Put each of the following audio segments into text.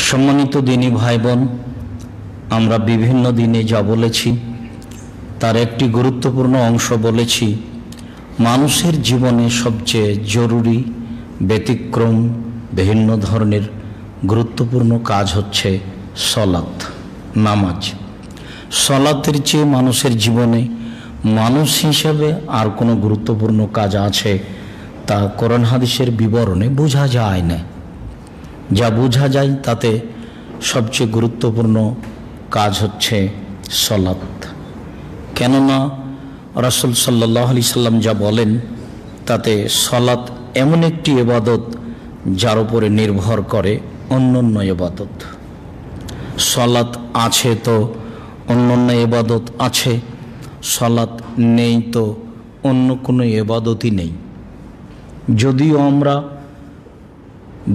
সম্মানিত দিনী ভাই বোন, আমরা বিভিন্ন দিনে যা বলেছি তার একটি গুরুত্বপূর্ণ অংশ বলেছি। মানুষের জীবনে সবচেয়ে জরুরি, ব্যতিক্রম, ভিন্ন ধরনের গুরুত্বপূর্ণ কাজ হচ্ছে সলাত, নামাজ। সলাতের চেয়ে মানুষের জীবনে মানুষ হিসাবে আর কোনো গুরুত্বপূর্ণ কাজ আছে তা কোরআন হাদিসের বিবরণে বোঝা যায় না। যা বোঝা যায় তাতে সবচেয়ে গুরুত্বপূর্ণ কাজ হচ্ছে সলাত। কেননা রাসূল সাল্লাল্লাহু আলাইহি সাল্লাম যা বলেন তাতে সলাত এমন একটি ইবাদত যার উপরে নির্ভর করে অন্যান্য ইবাদত। সলাত আছে তো অন্যান্য ইবাদত আছে, সলাত নেই তো অন্য কোনো ইবাদতই নেই। যদিও আমরা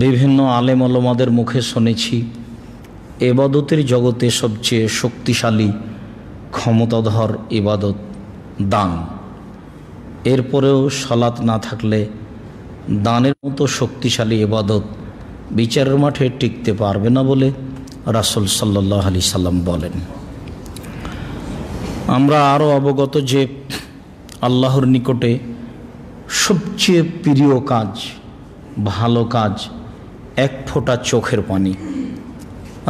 বিভিন্ন আলেম ওলামাদের মুখে শুনেছি ইবাদতের জগতে সবচেয়ে শক্তিশালী ক্ষমতাধর ইবাদত দান, এরপরেও সলাত না থাকলে দানের মতো শক্তিশালী ইবাদত বিচারের মাঠে টিকতে পারবে না বলে রাসূল সাল্লাল্লাহু আলাইহি সাল্লাম বলেন। আমরা আরও অবগত যে আল্লাহর নিকটে সবচেয়ে প্রিয় কাজ, ভালো কাজ এক ফোঁটা চোখের পানি।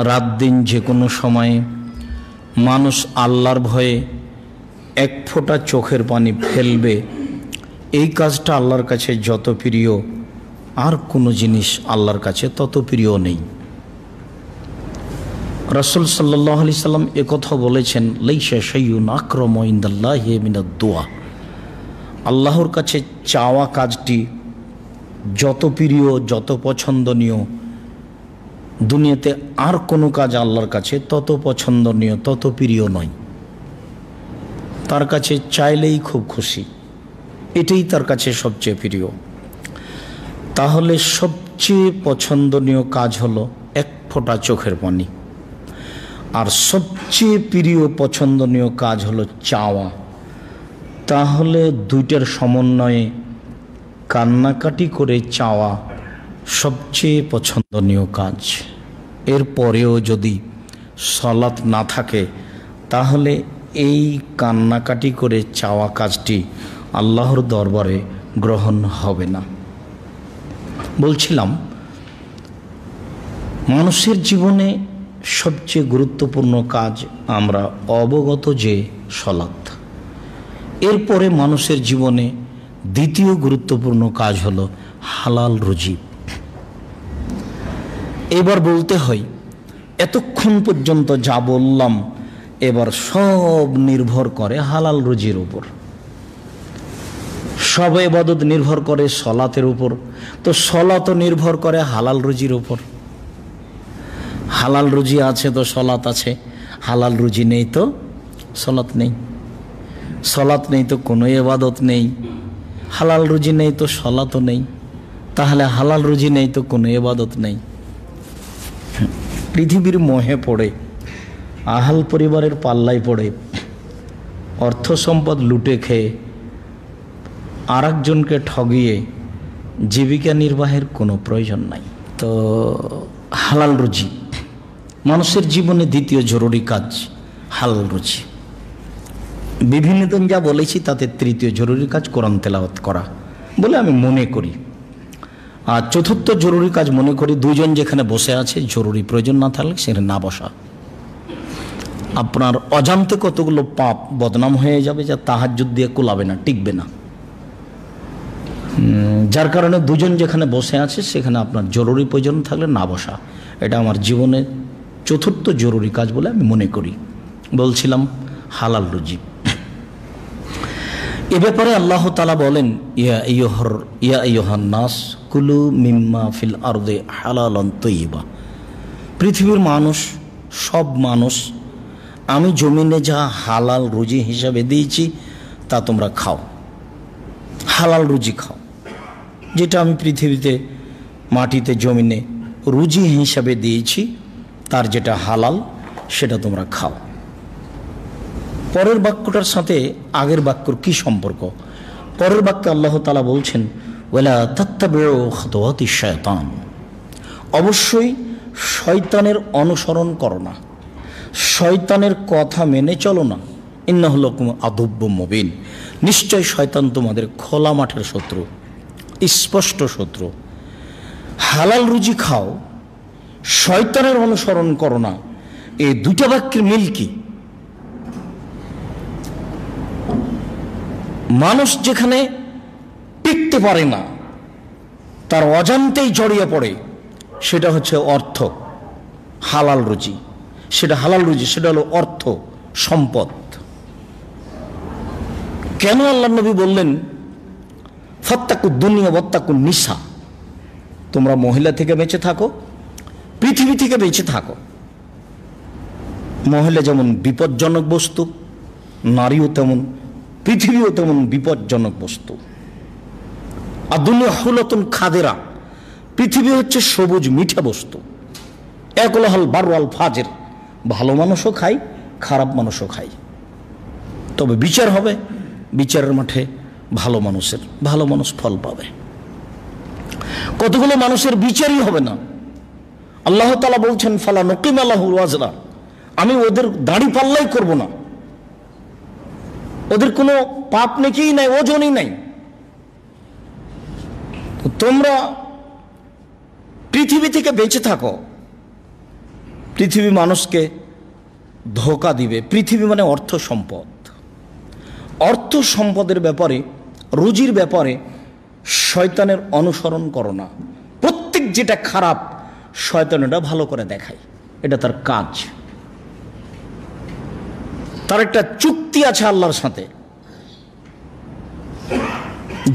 রাত দিন যে কোনো সময়ে মানুষ আল্লাহর ভয়ে এক ফোঁটা চোখের পানি ফেলবে, এই কাজটা আল্লাহর কাছে যত প্রিয় আর কোনো জিনিস আল্লাহর কাছে তত প্রিয় নেই। রাসূল সাল্লাল্লাহু আলাইহি সাল্লাম একথা বলেছেন, লাইসা শাইউন আকরামু ইনদাল্লাহি মিনাদ দুআ। আল্লাহর কাছে চাওয়া কাজটি যত প্রিয়, যত পছন্দনীয়, দুনিয়াতে আর কোনো কাজ আল্লাহর কাছে তত পছন্দনীয়, তত প্রিয় নয়। তার কাছে চাইলেই খুব খুশি, এটাই তার কাছে সবচেয়ে প্রিয়। তাহলে সবচেয়ে পছন্দনীয় কাজ হলো এক ফোঁটা চোখের পানি, আর সবচেয়ে প্রিয় পছন্দনীয় কাজ হলো চাওয়া। তাহলে দুইটার সমন্বয়ে কান্নাকাটি করে চাওয়া সবচেয়ে পছন্দনীয় কাজ। এরপরেও যদি সলাত না থাকে তাহলে এই কান্নাকাটি করে চাওয়া কাজটি আল্লাহর দরবারে গ্রহণ হবে না। বলছিলাম মানুষের জীবনে সবচেয়ে গুরুত্বপূর্ণ কাজ আমরা অবগত যে সলাত। এরপরে মানুষের জীবনে দ্বিতীয় গুরুত্বপূর্ণ কাজ হলো হালাল রুজি। এবার বলতে হয় এতক্ষণ পর্যন্ত যা বললাম এবার সব নির্ভর করে হালাল রুজির উপর। সব ইবাদত নির্ভর করে সলাতের উপর, তো সলাতও নির্ভর করে হালাল রুজির উপর। হালাল রুজি আছে তো সলাত আছে, হালাল রুজি নেই তো সলাত নেই, সলাত নেই তো কোনো ইবাদত নেই, হালাল রুজি নেই তো সলাতও নেই, তাহলে হালাল রুজি নেই তো কোনো ইবাদত নেই। পৃথিবীর মোহে পড়ে, আহাল পরিবারের পাল্লায় পড়ে, অর্থ সম্পদ লুটে খেয়ে আর একজনকে ঠগিয়ে জীবিকা নির্বাহের কোনো প্রয়োজন নাই। তো হালাল রুজি মানুষের জীবনে দ্বিতীয় জরুরি কাজ হালাল রুজি। বিভিন্ন দিন যা বলেছি তাতে তৃতীয় জরুরি কাজ কোরআন তেলাওয়াত করা বলে আমি মনে করি। আর চতুর্থ জরুরি কাজ মনে করি দুইজন যেখানে বসে আছে জরুরি প্রয়োজন না থাকলে সেখানে না বসা। আপনার অজান্তে কতগুলো পাপ বদনাম হয়ে যাবে যা তাহাজ্জুদ দিয়ে কুলাবে না, টিকবে না। যার কারণে দুজন যেখানে বসে আছে সেখানে আপনার জরুরি প্রয়োজন থাকলে না বসা, এটা আমার জীবনে চতুর্থ জরুরি কাজ বলে আমি মনে করি। বলছিলাম হালাল রুজি। এ ব্যাপারে আল্লাহ তাআলা বলেন, ইয়া আইয়ুহান নাস কুলু মিম্মা ফিল আরদি হালালান তাইয়্যিবা। পৃথিবীর মানুষ, সব মানুষ, আমি জমিনে যা হালাল রুজি হিসাবে দিয়েছি তা তোমরা খাও, হালাল রুজি খাও। যেটা আমি পৃথিবীতে মাটিতে জমিনে রুজি হিসাবে দিয়েছি তার যেটা হালাল সেটা তোমরা খাও। পরের বাক্যটার সাথে আগের বাক্যর কি সম্পর্ক? পরের বাক্যে আল্লাহ তাআলা বলছেন, ওয়ালা তাত্তাবিউ খুতুওয়াতিশ শায়তান। অবশ্যই শয়তানের অনুসরণ করো না, শয়তানের কথা মেনে চলো না। ইন্নাহু লাকুম আদুব্বুম মুবিন, নিশ্চয় শয়তান তোমাদের খোলা মাঠের শত্রু, স্পষ্ট শত্রু। হালাল রুজি খাও, শয়তানের অনুসরণ করো না, এই দুইটা বাক্যের মিল কি? মানুষ যেখানে টিকতে পারে না, তার অজান্তেই জড়িয়ে পড়ে, সেটা হচ্ছে অর্থ, হালাল রুজি। সেটা হালাল রুজি, সেটা হলো অর্থ, সম্পদ। কেন আল্লাহ নবী বললেন ফাত্তাকু দুনিয়া ওয়াত্তাকু নিসা, তোমরা মহিলা থেকে বেঁচে থাকো, পৃথিবী থেকে বেঁচে থাকো। মহিলা যেমন বিপজ্জনক বস্তু, নারীও তেমন, পৃথিবীও তেমন বিপজ্জনক বস্তু। আর দুনিয়া হুলাতুন খাদেরা, পৃথিবী হচ্ছে সবুজ মিঠা বস্তু। একলাহাল বারওয়াল ফাজের, ভালো মানুষও খায়, খারাপ মানুষও খায়। তবে বিচার হবে, বিচারের মাঠে ভালো মানুষ ফল পাবে। কতগুলো মানুষের বিচারই হবে না। আল্লাহ তাআলা বলছেন ফালা নুকিম লাহু ওয়াজরা, আমি ওদের দাড়ি পাল্লাই করব না, ওদের কোনো পাপ নেকিই নাই, ওজনই নাই। তোমরা পৃথিবী থেকে বেঁচে থাকো, পৃথিবী মানুষকে ধোঁকা দিবে। পৃথিবী মানে অর্থ সম্পদ, অর্থ সম্পদের ব্যাপারে, রুজির ব্যাপারে শয়তানের অনুসরণ করো না। প্রত্যেক যেটা খারাপ শয়তান এটা ভালো করে দেখায়, এটা তার কাজ। তার একটা চুক্তি আছে আল্লাহর সাথে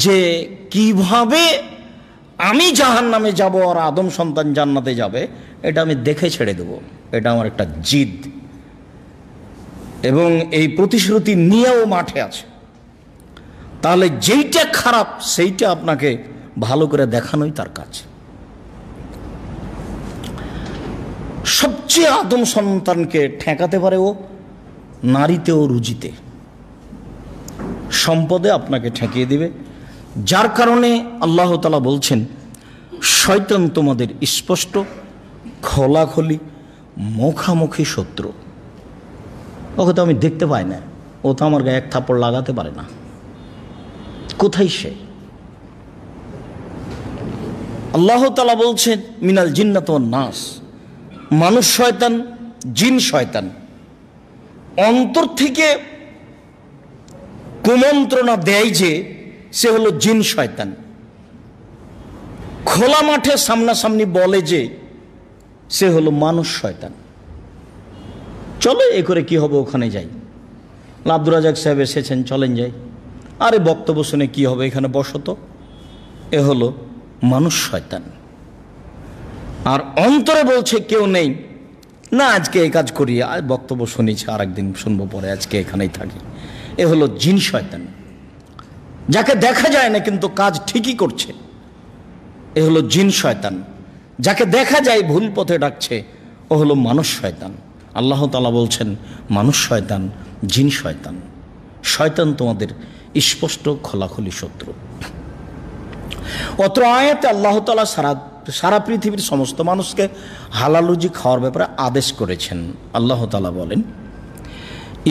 যে কিভাবে আমি জাহান্নামে যাব আর আদম সন্তান জান্নাতে যাবে, এটা আমি দেখে ছেড়ে দেব। এটা আমার একটা জিদ, এবং এই প্রতিশ্রুতি নিয়েও মাঠে আছে। তাহলে যেইটা খারাপ সেইটা আপনাকে ভালো করে দেখানোই তার কাজ। সবচেয়ে আদম সন্তানকে ঠেকাতে পারে ও নারীতে ও রুজিতে, সম্পদে আপনাকে ঠেকিয়ে দিবে। যার কারণে আল্লাহ তাআলা বলছেন শয়তান তোমাদের স্পষ্ট খোলাখলি মুখামুখি শত্রু। ওকে তো আমি দেখতে পাই না, ও তো আমার গায়ে এক থাপ্পড় লাগাতে পারে না, কোথায় সে? আল্লাহ তাআলা বলছেন মিনাল জিন্নাত ওয়ান নাস, মানুষ শয়তান, জিন শয়তান। অন্তর থেকে কুমন্ত্রণা দেয় যে সে হলো জিন শয়তান, খোলা মাঠে সামনাসামনি বলে যে সে হলো মানুষ শয়তান। চলো এ করে কি হবে, ওখানে যাই। আব্দুর রাজাক সাহেব এসেছেন, চলেন যাই। আরে বক্তব্য শুনে কি হবে, এখানে বসত। এ হলো মানুষ শয়তান। আর অন্তরে বলছে কেউ নেই, না আজকে এই কাজ করি, আর বক্তব্য শুনেছি, আর একদিন শুনবো, পরে আজকে এখানেই থাকি। এ হলো জিন শয়তান, যাকে দেখা যায় না কিন্তু কাজ ঠিকই করছে। এ হলো জিন শয়তান। যাকে দেখা যায় ভুল পথে ডাকছে, ও হলো মানুষ শয়তান। আল্লাহ তাআলা বলছেন মানুষ শয়তান, জিন শয়তান। শয়তান তোমাদের স্পষ্ট খোলাখুলি শত্রু। অত্র আয়াতে আল্লাহ তাআলা সারা পৃথিবীর সমস্ত মানুষকে হালাল রুজি খাওয়ার ব্যাপারে আদেশ করেছেন। আল্লাহ তাআলা বলেন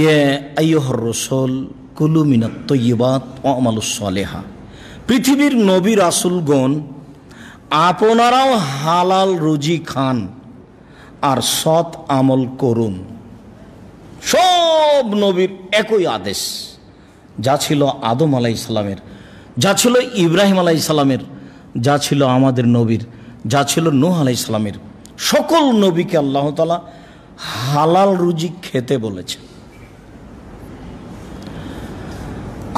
ইয়া আইয়ুহার রাসূল কুলু মিনাত তাইয়্যিবাত ওয়া আমালুস সালিহা, পৃথিবীর নবী রাসূলগণ আপনারাও হালাল রুজি খান আর সৎ আমল করুন। সব নবীর একই আদেশ, যা ছিল আদম আলাইহিস সালামের, যা ছিল ইব্রাহিম আলাইহিস সালামের, যা ছিল আমাদের নবীর, যা ছিল নূহ আলাইহিস সালামের। সকল নবীকে আল্লাহ তাআলা হালাল রুজি খেতে বলেছে।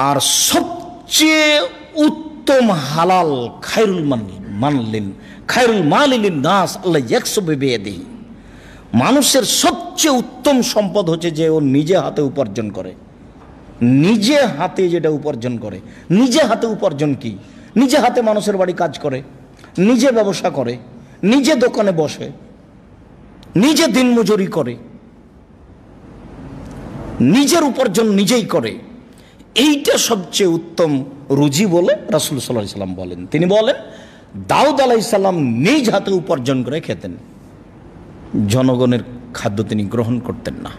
আর সবচেয়ে উত্তম হালাল খায়রুল মালিন নাস আল্লাহ ইয়াকসুবু বিয়াদিহি, মানুষের সবচেয়ে উত্তম সম্পদ হচ্ছে যে ও নিজে হাতে উপার্জন করে। নিজে হাতে যেটা উপার্জন করে, নিজে হাতে উপার্জন কি? নিজে হাতে মানুষের বাড়ি কাজ করে, নিজে ব্যবসা করে, নিজে দোকানে বসে, নিজে দিনমজুরি করে, নিজের উপার্জন নিজেই করে। এইটা সবচেয়ে উত্তম রুজি বলে রাসূল সাল্লাল্লাহু আলাইহি সাল্লাম বলেন। তিনি বলেন দাউদ আলাইহিস সালাম নিজ হাতে উপার্জন করে খেতেন। জনগণের খাদ্য তিনি গ্রহণ করতেন না।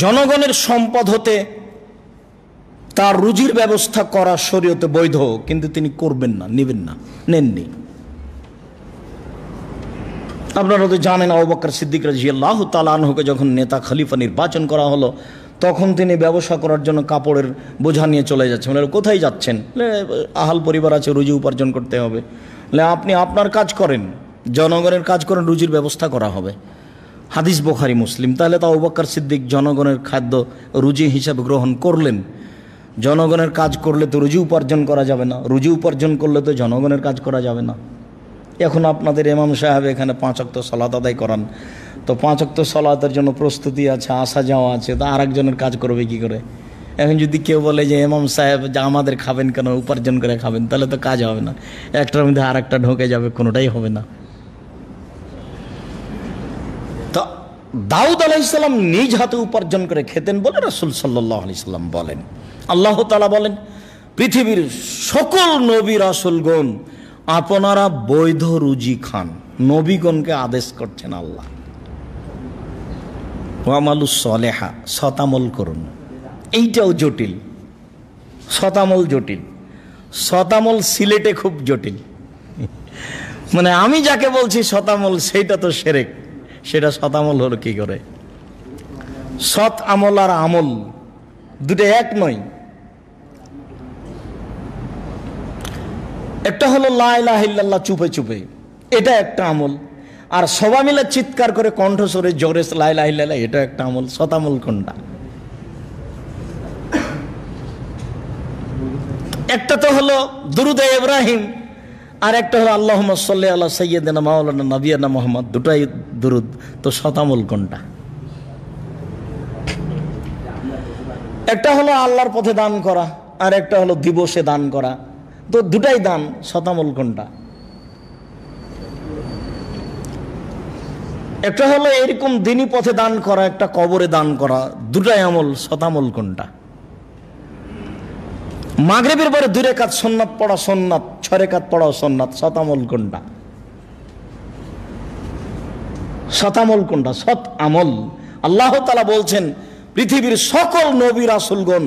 জনগণের সম্পদ হতে তার রুজির ব্যবস্থা করা শরীয়তে বৈধ, কিন্তু তিনি করবেন না, নেবেন না, নেননি। আপনারা তো জানেন, আবু বকর সিদ্দিক রাদিয়াল্লাহু তাআলা আনহুকে যখন নেতা খলিফা নির্বাচন করা হলো, তখন তিনি ব্যবসা করার জন্য কাপড়ের বোঝা নিয়ে চলে যাচ্ছেন। বলে, কোথায় যাচ্ছেন? আহাল পরিবার আছে, রুজি উপার্জন করতে হবে। আপনি আপনার কাজ করেন, জনগণের কাজ করেন, রুজির ব্যবস্থা করা হবে। হাদিস বুখারী মুসলিম। তাহলে তো আবু বকর সিদ্দিক জনগণের খাদ্য রুজি হিসাবে গ্রহণ করলেন। জনগণের কাজ করলে তো রুজি উপার্জন করা যাবে না, রুজি উপার্জন করলে তো জনগণের কাজ করা যাবে না। এখন আপনাদের ইমাম সাহেব এখানে 5 ওয়াক্ত সালাত আদায় করান, তো 5 ওয়াক্ত সালাতের জন্য প্রস্তুতি আছে, আসা যাওয়া আছে, তো আরেকজনের কাজ করবে কি করে? এখন যদি কেউ বলে যে ইমাম সাহেব যা আমাদের খাবেন কেন, উপার্জন করে খাবেন, তাহলে তো কাজ হবে না, একটার মধ্যে আর একটা ঢোকে যাবে, কোনোটাই হবে না। তো দাউদ আলাইহিস সালাম নিজ হাতে উপার্জন করে খেতেন বলে রাসূল সাল্লাল্লাহু আলাইহি সাল্লাম বলেন। আল্লাহ তাআলা বলেন, পৃথিবীর সকল নবী রাসূলগণ আপনারা বৈধ রুজি খান। নবীগণকে আদেশ করছেন আল্লাহ। ওয়ামালুস সলেহা, শতামল করুন। এইটাও জটিল, শতামল জটিল। শতামল সিলেটে খুব জটিল। মানে আমি যাকে বলছি শতামল, সেইটা তো শিরক, সেটা শতামল হলো কি করে? সৎ আমল আর আমল দুটো এক নয়। একটা হলো লা ইলাহা ইল্লাল্লাহ চুপে চুপে, এটা একটা আমল। আর সবাই মিলে চিৎকার করে কণ্ঠস্বরে জোরে লা ইলাহা ইল্লাল্লাহ, এটা একটা আমল। শতামল কোনটা? একটা তো হলো দুরুদে ইব্রাহিম, আর একটা হলো আল্লাহুম্মা সাল্লি আলা সাইয়্যিদিনা মাওলানা নবিয়ানা মুহাম্মদ, দুটাই দুরুদ। তো শতামল কোনটা? একটা হলো আল্লাহর পথে দান করা, আর একটা হলো দিবসে দান করা, তো দুটাই দান। শতামল কোনটা? একটা হলো এরকম দিনী পথে দান করা, একটা কবরে দান করা, দুটাই আমল। শতামল কোনটা? মাগরিবের পরে 2 রাকাত সুন্নাত পড়া সুন্নাত, 6 রাকাত পড়া সুন্নাত। শতামল কোনটা? শতামল কোনটা? সৎ আমল। আল্লাহ তাআলা বলছেন, পৃথিবীর সকল নবী রাসূলগণ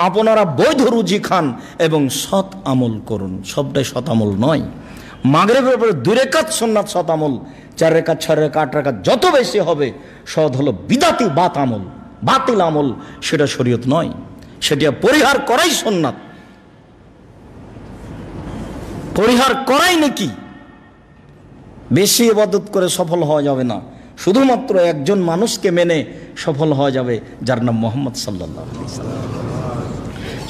আপনারা বৈধ রুজি খান এবং সৎ আমল করুন। সবটাই শতামল নয়। মাগরিবের পরে 2 রাকাত সুন্নাত শতামল, 4 রাকাত 6 রাকাত 8 রাকাত যত বেশি হবে সদ হলো বিদাতি বাত আমল, বাতিল আমল। সেটা শরীয়ত নয়, সেটা পরিহার করাই সুন্নাত। পরিহার করাই নাকি? বেশি ইবাদত করে সফল হওয়া যাবে না, শুধুমাত্র একজন মানুষকে মেনে সফল হওয়া যাবে, যার নাম মুহাম্মদ সাল্লাল্লাহু আলাইহি ওয়াসাল্লাম।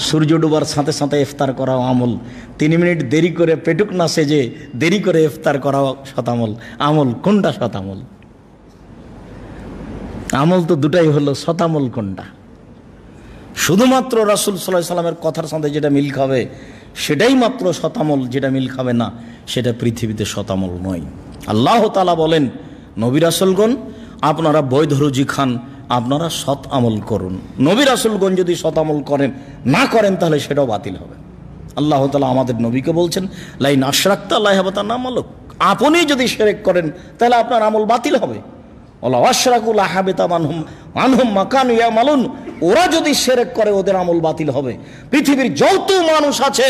সূর্য ডোবার সাথে সাথে ইফতার করা আমল, 3 মিনিট দেরি করে পেটুক না সেজে দেরি করে ইফতার করা শতামল। আমল কোনটা শতামল? আমল তো দুটাই হলো, শতামল কোনটা? শুধুমাত্র রাসূল সাল্লাল্লাহু আলাইহি সাল্লামের কথার সাথে যেটা মিল খাবে সেটাই মাত্র শতামল, যেটা মিল খাবে না সেটা পৃথিবীতে শতামল নয়। আল্লাহ তাআলা বলেন, নবী রাসূলগণ আপনারা বৈধ রুজি খান, আপনারা সৎ আমল করুন। নবী রাসূলগণ যদি সৎ আমল করেন না করেন তাহলে সেটাও বাতিল হবে। আল্লাহ তাআলা আমাদের নবীকে বলছেন, লাইন আশরাকতা লা ইয়াহবাতান আমালুক, আপনি যদি শিরক করেন তাহলে আপনার আমল বাতিল হবে। ওয়ালা আশরাকু লা হাবিতা আনহুম মা কানু ইয়ামালুন, ওরা যদি শিরক করে ওদের আমল বাতিল হবে। পৃথিবীর যত মানুষ আছে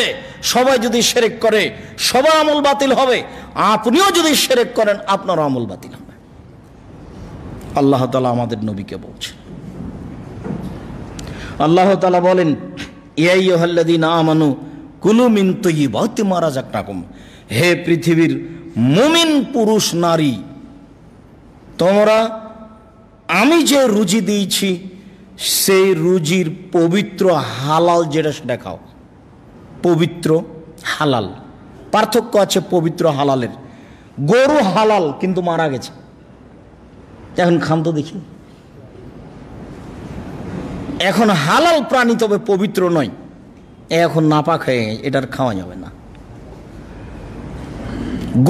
সবাই যদি শিরক করে সবার আমল বাতিল হবে। আপনিও যদি শিরক করেন আপনার আমল বাতিল হবে। আল্লাহ তাআলা আমাদের নবীকে বলছেন। আল্লাহ তাআলা বলেন, ইয়া আইয়ুহাল্লাযীনা আমানু কুলু মিন তাইয়্যিবাতি মা রাযাকনাকুম, হে পৃথিবীর মুমিন পুরুষ নারী, তোমরা আমি যে রুজি দিয়েছি সেই রুজির পবিত্র হালাল যেটা সেটা খাও। পবিত্র হালাল, পার্থক্য আছে পবিত্র হালালের। গরু হালাল কিন্তু মারা গেছে, এখন খান তো দেখি। এখন হালাল প্রাণী তবে পবিত্র নয়, এখন নাপাক হয়ে এটার খাওয়া যাবে না।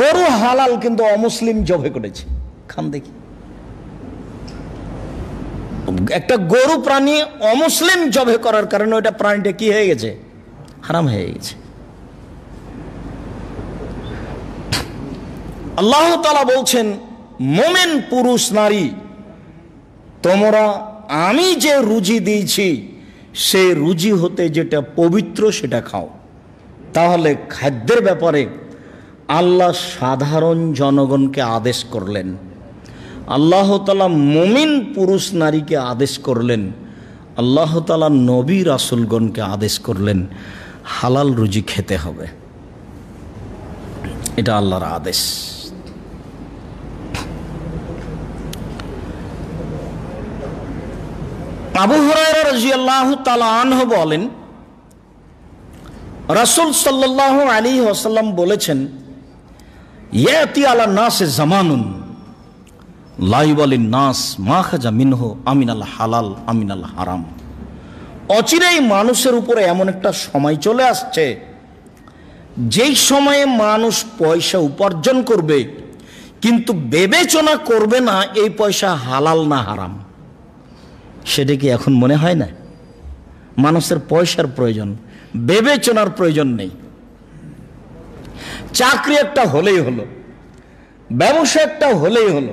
গরু হালাল কিন্তু অমুসলিম জবে করেছে, খান দেখি। একটা গরু প্রাণী অমুসলিম জবে করার কারণে ওইটা প্রাণীটা কি হয়ে গেছে? হারাম হয়ে গেছে। আল্লাহ তাআলা বলছেন, মোমেন পুরুষ নারী, তোমরা আমি যে রুজি দিয়েছি সেই রুজি হতে যেটা পবিত্র সেটা খাও। তাহলে খাদ্যের ব্যাপারে আল্লাহ সাধারণ জনগণকে আদেশ করলেন, আল্লাহ তাআলা মুমিন পুরুষ নারীকে আদেশ করলেন, আল্লাহ তাআলা নবী রাসূলগণকে আদেশ করলেন হালাল রুজি খেতে হবে। এটা আল্লাহর আদেশ। আবু হুরায়রা রাদিয়াল্লাহু তাআলা আনহু বলেন, রাসূল সাল্লাল্লাহু আলাইহি ওয়াসাল্লাম বলেছেন, ইয়াতি আলা নাসে জামানুন লা ইউবালিন নাস মা খাজা মিনহু আমিনাল হালাল আমিনাল হারাম। অচিরেই মানুষের উপরে এমন একটা সময় চলে আসছে যেই সময়ে মানুষ পয়সা উপার্জন করবে কিন্তু বিবেচনা করবে না এই পয়সা হালাল না হারাম। সেটা কি এখন মনে হয় না? মানুষের পয়সার প্রয়োজন, বিবেচনার প্রয়োজন নেই। চাকরি একটা হলেই হলো, ব্যবসা একটা হলেই হলো।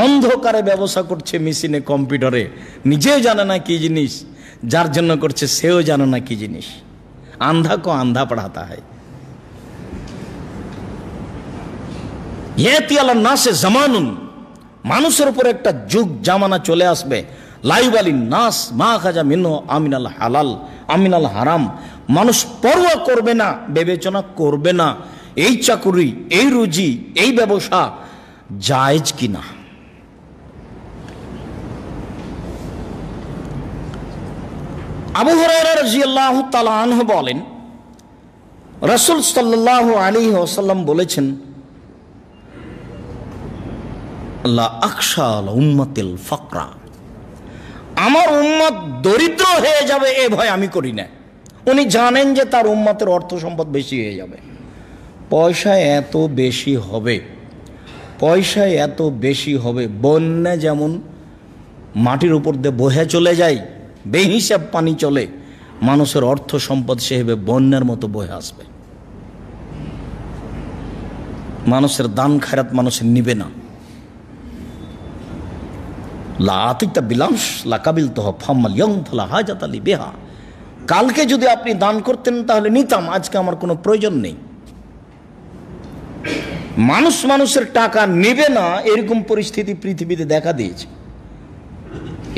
অন্ধকারে ব্যবসা করছে মেশিনে, কম্পিউটারে, নিজেও জানে না কি জিনিস, যার জন্য করছে সেও জানে না কি জিনিস। আন্ধা কো আন্ধা পড়াতা হয়। ইয়াতি আলা নাসে জামানুন, মানুষের উপর একটা যুগ জামানা চলে আসবে, লাইবালিন নাস মা খাজা মিনহু আমিনাল হালাল আমিনাল হারাম। মানুষ পরোয়া করবে না, বিবেচনা করবে না এই চাকুরি, এই রুজি, এই ব্যবসা জায়েজ কিনা। আবু হুরায়রা রাদিয়াল্লাহু তাআলা আনহু বলেন, রাসূল সাল্লাল্লাহু আলাইহি ওয়াসাল্লাম বলেছেন, লা আখশা আলা উম্মাতিল ফাকরা, আমার উম্মত দরিদ্র হয়ে যাবে এ ভয় আমি করি না। উনি জানেন যে তার উম্মতের অর্থ সম্পদ বেশি হয়ে যাবে, পয়সা এত বেশি হবে, পয়সা এত বেশি হবে, বন্যা যেমন মাটির উপর দিয়ে বহে চলে যায়, বেহিসাব পানি চলে, মানুষের অর্থ সম্পদ সেভাবে বন্যার মতো বহে আসবে। মানুষের দান খায়রাত মানুষের নিবে না। কালকে যদি আপনি দান করতেন তাহলে নিতাম, আজকে আমার কোনো প্রয়োজন নেই। মানুষ মানুষের টাকা নেবে না, এরকম পরিস্থিতি পৃথিবীতে দেখা দিয়েছে।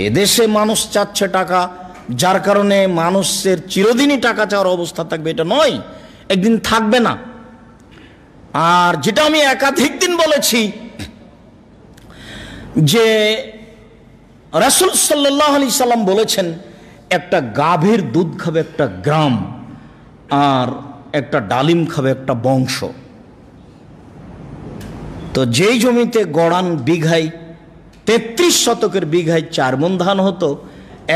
এদেশে মানুষ চাচ্ছে টাকা, যার কারণে মানুষের চিরদিনই টাকা চাওয়ার অবস্থা থাকবে এটা নয়, একদিন থাকবে না। আর যেটা আমি একাধিক দিন বলেছি যে রাসূল সাল্লাল্লাহু আলাইহি সাল্লাম বলেছেন, একটা গাভীর দুধ খাবে একটা গ্রাম, আর একটা ডালিম খাবে একটা বংশ। তো যেই জমিতে গড়ান বিঘায় 33 শতকের বিঘায় 4 মণ ধান হতো,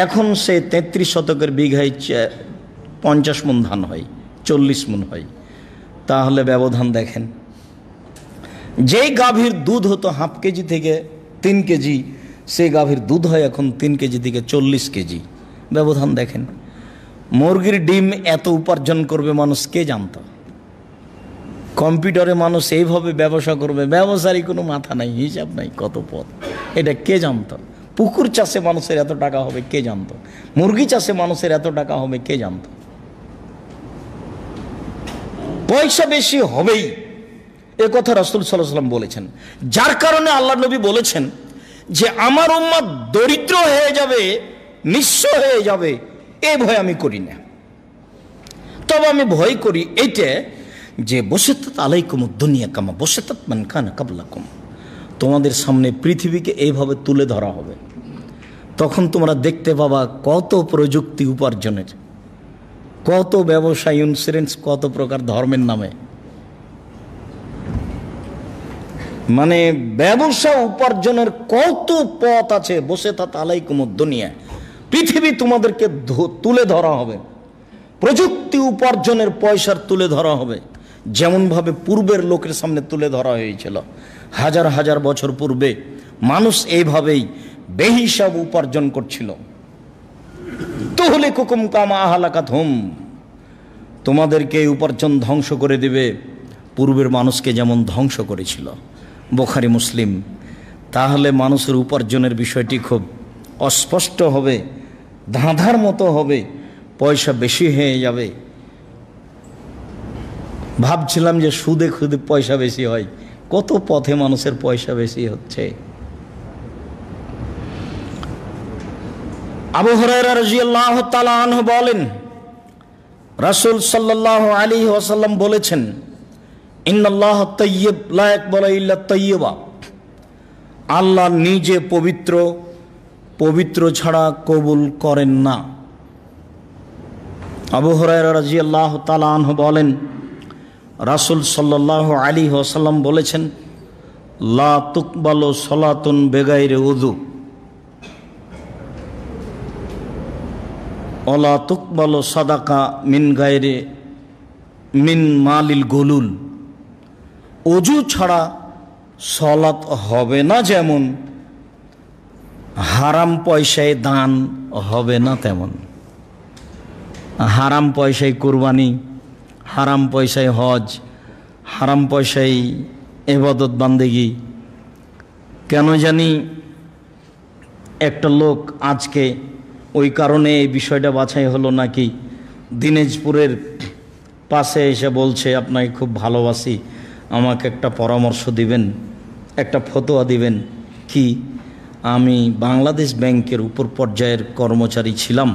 এখন সে 33 শতকের বিঘায় 50 মণ ধান হয়, 40 মণ হয়। তাহলে ব্যবধান দেখেন। যেই গাভীর দুধ হতো হাফ কেজি থেকে 3 কেজি, সেই গাভীর দুধ হয় এখন 3 কেজি থেকে 40 কেজি। ব্যবধান দেখেন। মুরগির ডিম এত উপার্জন করবে মানুষ কে জানত? কম্পিউটারে মানুষ এইভাবে ব্যবসা করবে, ব্যবসারই কোনো মাথা নাই, হিসাব নাই, কত পথ, এটা কে জানত? পুকুর চাষে মানুষের এত টাকা হবে কে জানত? মুরগি চাষে মানুষের এত টাকা হবে কে জানত? পয়সা বেশি হবেই, এ কথা রাসূল সাল্লাল্লাহু আলাইহি ওয়াসাল্লাম বলেছেন। যার কারণে আল্লাহ নবী বলেছেন যে আমার উম্মত দরিদ্র হয়ে যাবে, নিঃস্ব হয়ে যাবে, এ ভয় আমি করি না। তবে আমি ভয় করি এইটা যে বসাতাত আলাইকুম দুনিয়া কামা বসাতাত মান কানা কাবলাকুম, তোমাদের সামনে পৃথিবীকে এইভাবে তুলে ধরা হবে। তখন তোমরা দেখতে পাবা কত প্রযুক্তি উপার্জনের, কত ব্যবসা, ইন্স্যুরেন্স, কত প্রকার ধর্মের নামে, মানে ব্যবসা উপার্জনের কত পথ আছে। বসাতাত আলাইকুম দুনিয়া, পৃথিবী তোমাদেরকে তুলে ধরা হবে, প্রযুক্তি উপার্জনের পয়সার তুলে ধরা হবে, যেমনভাবে পূর্বের লোকের সামনে তুলে ধরা হয়েছিল। হাজার হাজার বছর পূর্বে মানুষ এইভাবেই বেহিসাব উপার্জন করছিল। তুহলিকুকুম কামা আহলাকাতহুম, তোমাদেরকে এই উপার্জন ধ্বংস করে দিবে। পূর্বের মানুষকে যেমন ধ্বংস করেছিল, বুখারী মুসলিম, তাহলে মানুষের উপার্জনের বিষয়টি খুব অস্পষ্ট হবে, ধাঁধার মতো হবে, পয়সা বেশি হয়ে যাবে। ভাবছিলাম যে সুদে খুদে পয়সা বেশি হয়, কত পথে মানুষের পয়সা বেশি হচ্ছে। আবু হুরায়রা রাদিয়াল্লাহু তাআলা আনহু বলেন, রাসূল সাল্লাল্লাহু আলাইহি ওয়াসাল্লাম বলেছেন, ইন্নাল্লাহ তাইয়্যিব লা ইয়াকবালু ইল্লা তাইয়্যিবা, আল্লাহ নিজে পবিত্র, পবিত্র ছাড়া কবুল করেন না। আবু হুরায়রা রাদিয়াল্লাহু তাআলা আনহু বলেন, রাসূল সাল্লাল্লাহু আলাইহি ওয়াসাল্লাম বলেছেন, লা তুকবালু সালাতুন বিগাইরি উযু ওয়ালা তুকবালু সাদাকা মিন মালিল গুলুল, ওযু ছাড়া সালাত হবে না, যেমন হারাম পয়সায় দান হবে না তেমন। হারাম পয়সায় কুরবানি, হারাম পয়সায় হজ, হারাম পয়সায় ইবাদত বান্দেগি। কেন জানি একটা লোক আজকে ওই কারণে এই বিষয়টা বাছাই হলো নাকি, দিনাজপুরের পাশে এসে বলছে, আপনাকে খুব ভালোবাসি, আমাকে একটা পরামর্শ দিবেন, একটা ফতোয়া দিবেন। কি? আমি বাংলাদেশ ব্যাংকের উপর পর্যায়ের কর্মচারী ছিলাম,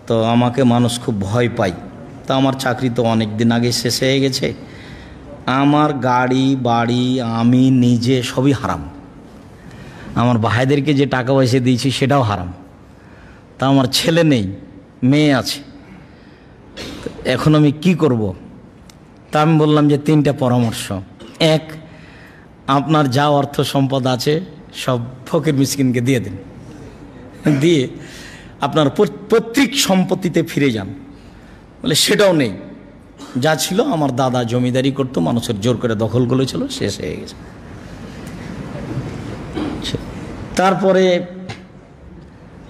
তো আমাকে মানুষ খুব ভয় পায়, তা আমার চাকরি তো অনেক দিন আগে শেষ হয়ে গেছে, আমার গাড়ি বাড়ি আমি নিজে সবই হারাম, আমার ভাইদেরকে যে টাকা পয়সা দিয়েছি সেটাও হারাম, তা আমার ছেলে নেই, মেয়ে আছে, এখন আমি কি করব? তা আমি বললাম যে 3টা পরামর্শ। এক, আপনার যা অর্থ সম্পদ আছে সব ফকির মিসকিনকে দিয়ে দিন, দিয়ে আপনার পৈতৃক সম্পত্তিতে ফিরে যান। বলে সেটাও নেই, যা ছিল আমার দাদা জমিদারি করতো, মানুষের জোর করে দখল করেছিল, শেষ হয়ে গেছে। তারপরে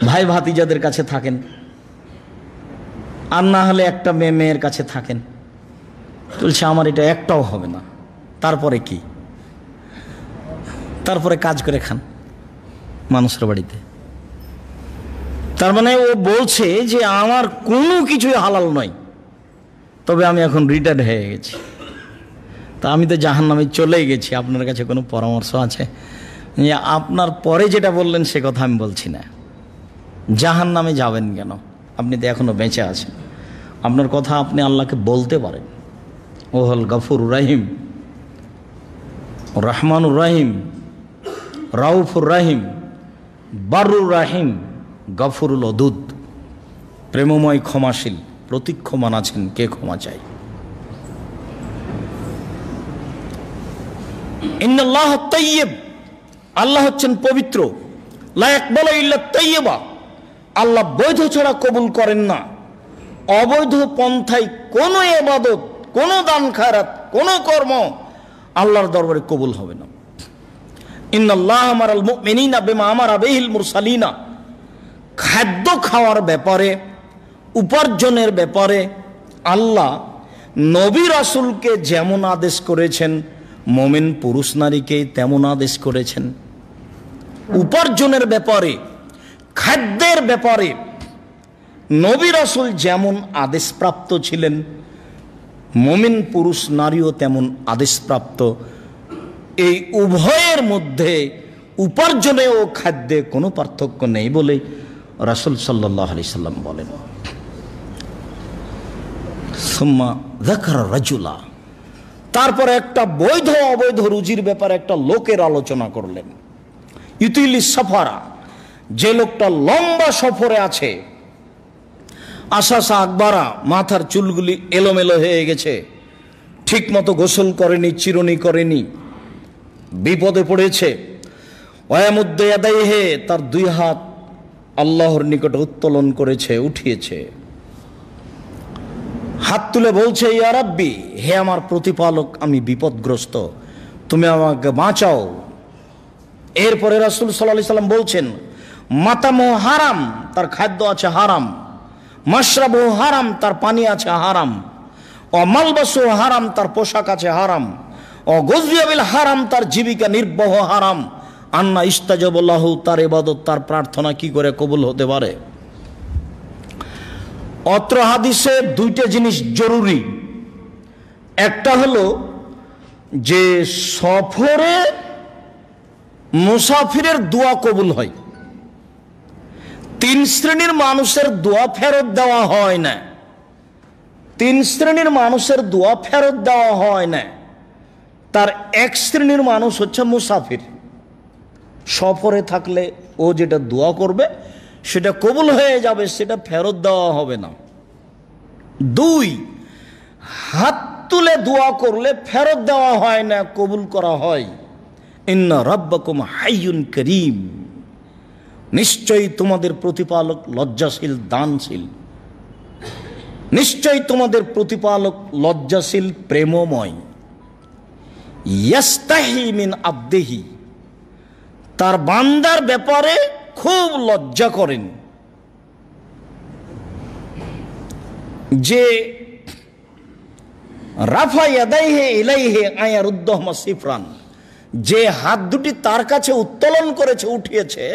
ভাই ভাতিজাদের কাছে থাকেন, আর না হলে একটা মেয়ের কাছে থাকেন। বলছে আমার এটা একটাও হবে না। তারপরে কি? তারপরে কাজ করে খান মানুষের বাড়িতে। তার মানে ও বলছে যে আমার কোনো কিছুই হালাল নয়, তবে আমি এখন রিটায়ার্ড হয়ে গেছি, তা আমি তো জাহান্নামে চলেই গেছি। আপনার কাছে কোনো পরামর্শ আছে? আপনার পরে যেটা বললেন সে কথা আমি বলছি না। জাহান্নামে যাবেন কেন? আপনি তো এখনো বেঁচে আছেন, আপনার কথা আপনি আল্লাহকে বলতে পারেন। ও হল গফুর রাহিম, রহমানুর রাহিম, রাউফুর রাহিম, বারুর রাহিম, গফুরুল ওদুদ, প্রেমময়, ক্ষমাশীল, প্রতিক্ষমান আছেন, কে ক্ষমা চাই। ইন্নাল্লাহ তাইয়্যিব, আল্লাহ হচ্ছেন পবিত্র। লা ইয়াকবালু ইল্লা তাইয়্যিবা, আল্লাহ বৈধ ছাড়া কবুল করেন না। অবৈধ পন্থায় কোনো ইবাদত, কোনো দান খায়রাত, কোনো কর্ম আল্লাহর দরবারে কবুল হবে না। ইন্নাল্লাহ আমারাল মুমিনিনা বিমা আমারা বিহিল মুরসালিনা, খাদ্য খাওয়ার ব্যাপারে, উপার্জনের ব্যাপারে আল্লাহ নবী রাসূলকে যেমন আদেশ করেছেন, মুমিন পুরুষ নারীকে তেমন আদেশ করেছেন। উপার্জনের ব্যাপারে, খাদ্যের ব্যাপারে নবী রাসূল যেমন আদেশপ্রাপ্ত ছিলেন, মুমিন পুরুষ নারীও তেমন আদেশপ্রাপ্ত। এই উভয়ের মধ্যে উপার্জনে ও খাদ্যে কোনো পার্থক্য নেই বলে রাসূল সাল্লাল্লাহু আলাইহি সাল্লাম বলেন। সুম্মা যাকারা রাজুলা, তারপরে একটা বৈধ অবৈধ রুজির ব্যাপারে একটা লোকের আলোচনা করলেন। ইউতিলি সাফারা, যে লোকটা লম্বা সফরে আছে, আশাসা আকবারা, মাথার চুলগুলি এলোমেলো হয়ে গেছে, ঠিক মতো গোসল করেনি, চিরুনি করেনি, বিপদে পড়েছে। ওয়ামুদ্দে ইয়াদাইহি, তার 2 হাত আল্লাহর নিকটে উত্তোলন করেছে, উঠিয়েছে, হাত তুলে বলছে, ইয়া রাব্বি, হে আমার প্রতিপালক, আমি বিপদগ্রস্ত, তুমি আমাকে বাঁচাও। এরপরে রাসূল সাল্লাল্লাহু আলাইহি সাল্লাম বলছেন, মাতামু হারাম, তার খাদ্য আছে হারাম, মাশরাবু হারাম, তার পানি আছে হারাম, অমালবাসু হারাম, তার পোশাক আছে হারাম, অগজবিয়াবিল হারাম, তার জীবিকা নির্বাহ হারাম। আন্না ইস্তাজাবুল্লাহু, তার ইবাদত, তার প্রার্থনা কি করে কবুল হতে পারে? অত্র হাদিসে দুইটা জিনিস জরুরি। একটা হলো যে সফরে মুসাফিরের দোয়া কবুল হয়। 3 শ্রেণীর মানুষের দোয়া ফেরত দেওয়া হয় না। 3 শ্রেণীর মানুষের দোয়া ফেরত দেওয়া হয় না। তার এক শ্রেণীর মানুষ হচ্ছে মুসাফির। সফরে থাকলে ও যেটা দোয়া করবে সেটা কবুল হয়ে যাবে, সেটা ফেরত দেওয়া হবে না। 2, হাত তুলে দোয়া করলে ফেরত দেওয়া হয় না, কবুল করা হয়। ইন্না রাব্বাকুম হাইয়ুন করিম, নিশ্চয়ই তোমাদের প্রতিপালক লজ্জাশীল, দানশীল। নিশ্চয়ই তোমাদের প্রতিপালক লজ্জাশীল, প্রেমময়। ইয়াস্তাহি মিন আবদিহি, তার বান্দার ব্যাপারে খুব লজ্জা করেন। যে রাফা ইয়াদাইহি ইলাইহি আয়ারুদ্দাহুমা সিফরান, যে হাত দুটি তার কাছে উত্তোলন করেছে, উঠিয়েছে,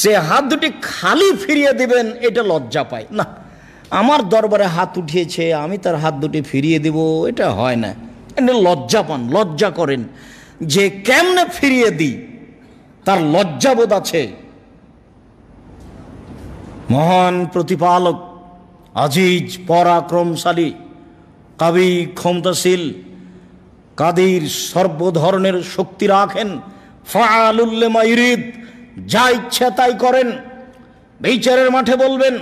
সে হাত দুটি খালি ফিরিয়ে দিবেন, এটা লজ্জা পায় না। আমার দরবারে হাত উঠিয়েছে, আমি তার হাত দুটি ফিরিয়ে দিব, এটা হয় না। এটা লজ্জা পান, লজ্জা করেন যে কেমনে ফিরিয়ে দিই, তার লজ্জাবোধ আছে। মহান প্রতিপালক, আজিজ, পরাক্রমশালী, কবি, ক্ষমতাশীল, কাদির, সর্বধরনের শক্তি রাখেন। ফাআলুল লিমা ইউরিদ, যা ইচ্ছা তাই করেন। বিচারের মাঠে বলবেন,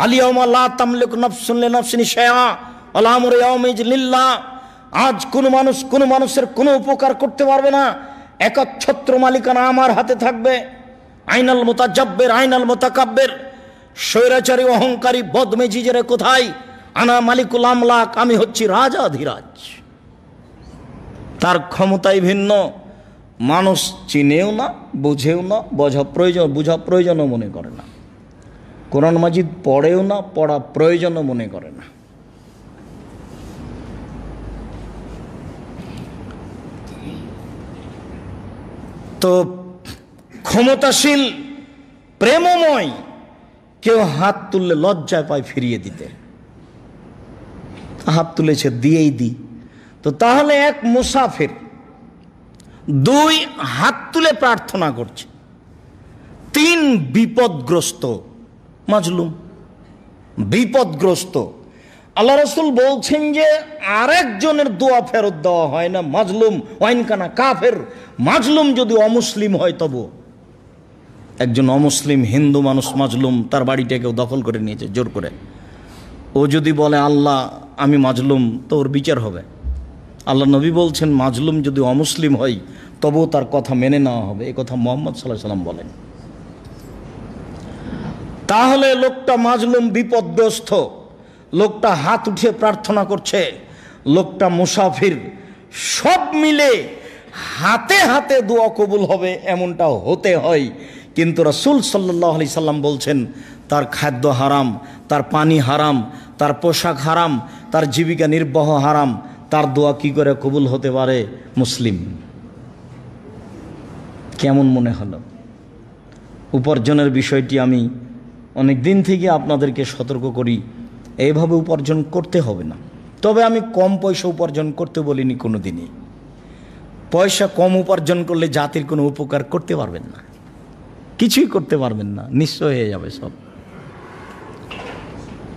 আলিয়াউমা লা তামলিকু নাফসুন লিনাফসিন শাইআ ওয়াল আমরু ইয়াউমাইযিন লিল্লাহ। আজ কোন মানুষ কোন মানুষের কোনো উপকার করতে পারবে না, একচ্ছত্র মালিকানা আমার হাতে থাকবে। আইনাল মুতাজাব্বির আইনাল মুতাকাব্বির, স্বৈরাচারী, অহংকারী, বদমেজিজেরা কোথায়? আনা মালিকুল আমলাক, আমি হচ্ছি রাজাধিরাজ। তার ক্ষমতাই ভিন্ন, মানুষ চিনেও না, বুঝেও না, বুঝা প্রয়োজনও মনে করে না। কোরআন মাজিদ পড়েও না, পড়া প্রয়োজনও মনে করে না। তো ক্ষমতাশীল, প্রেমময়, কেউ হাত তুললে লজ্জায় পায় ফিরিয়ে দিতে। হাত তুলেছে, দিয়েই দিই। তো তাহলে এক মুসাফির, 2 হাত তুলে প্রার্থনা করছে, 3 বিপদগ্রস্ত, মাজলুম, বিপদগ্রস্ত। আল্লাহ রাসূল বলছেন যে আরেকজনের দোয়া ফেরত দেওয়া হয় না, মাজলুম ওয়াইনকানা কাফের। মাজলুম যদি অমুসলিম হয় তবু। একজন অমুসলিম হিন্দু মানুষ মাজলুম, তার বাড়িটা কেউ দখল করে নিয়েছে জোর করে, ও যদি বলে আল্লাহ আমি মাজলুম, তো ওর বিচার হবে। আল্লাহ নবী বলছেন মাজলুম যদি অমুসলিম হয় তবুও তার কথা মেনে নেওয়া হবে, এই কথা মুহাম্মদ সাল্লাল্লাহু আলাইহি সাল্লাম বলেন। তাহলে লোকটা মাজলুম, বিপদগ্রস্ত, লোকটা হাত উঠিয়ে প্রার্থনা করছে, লোকটা মুসাফির, সব মিলে হাতে হাতে দোয়া কবুল হবে এমনটা হতে হয়। কিন্তু রাসূল সাল্লাল্লাহু আলাইহি সাল্লাম বলছেন তার খাদ্য হারাম, তার পানি হারাম, তার পোশাক হারাম, তার জীবিকা নির্বাহ হারাম, তার দোয়া কি করে কবুল হতে পারে? মুসলিম। কেমন মনে হলো? উপার্জনের বিষয়টি আমি অনেক দিন থেকে আপনাদেরকে সতর্ক করি, এইভাবে উপার্জন করতে হবে না। তবে আমি কম পয়সা উপার্জন করতে বলিনি কোনো দিনই। পয়সা কম উপার্জন করলে জাতির কোনো উপকার করতে পারবেন না, কিছুই করতে পারবেন না, নিঃস্ব হয়ে যাবে সব।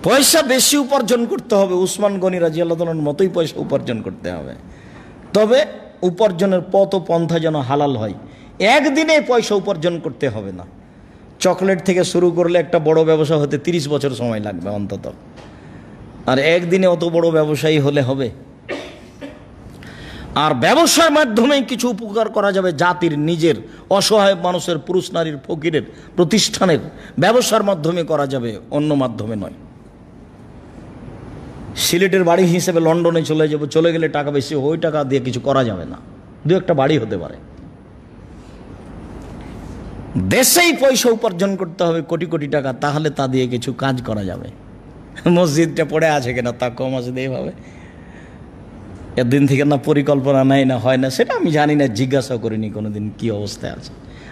পয়সা বেশি উপার্জন করতে হবে, উসমান গনি রাদিয়াল্লাহু তাআলার মতোই পয়সা উপার্জন করতে হবে। তবে উপার্জনের পথ ও পন্থা যেন হালাল হয়। একদিনে পয়সা উপার্জন করতে হবে না। চকলেট থেকে শুরু করলে একটা বড় ব্যবসা হতে 30 বছর সময় লাগবে অন্তত, আর একদিনে অত বড় ব্যবসায়ী হলে হবে? আর ব্যবসার মাধ্যমে কিছু উপকার করা যাবে জাতির, নিজের, অসহায় মানুষের, পুরুষ নারীর, ফকিরের, প্রতিষ্ঠানের ব্যবসার মাধ্যমে করা যাবে, অন্য মাধ্যমে নয়। সিলেটের বাড়ি হিসেবে লন্ডনে চলে যাব, চলে গেলে টাকা বেশি, ওই টাকা দিয়ে কিছু করা যাবে না। 2-1টা বাড়ি হতে পারে। দেশেই পয়সা উপার্জন করতে হবে কোটি কোটি টাকা, তাহলে তা দিয়ে কিছু কাজ করা যাবে। মসজিদটা পড়ে আছে কিনা তাকুয়া মসজিদে এইভাবে এদিন থেকে না পরিকল্পনা নেই না হয় না, সেটা আমি জানি না, জিজ্ঞাসা করিনি কোনোদিন কি অবস্থায় আছে।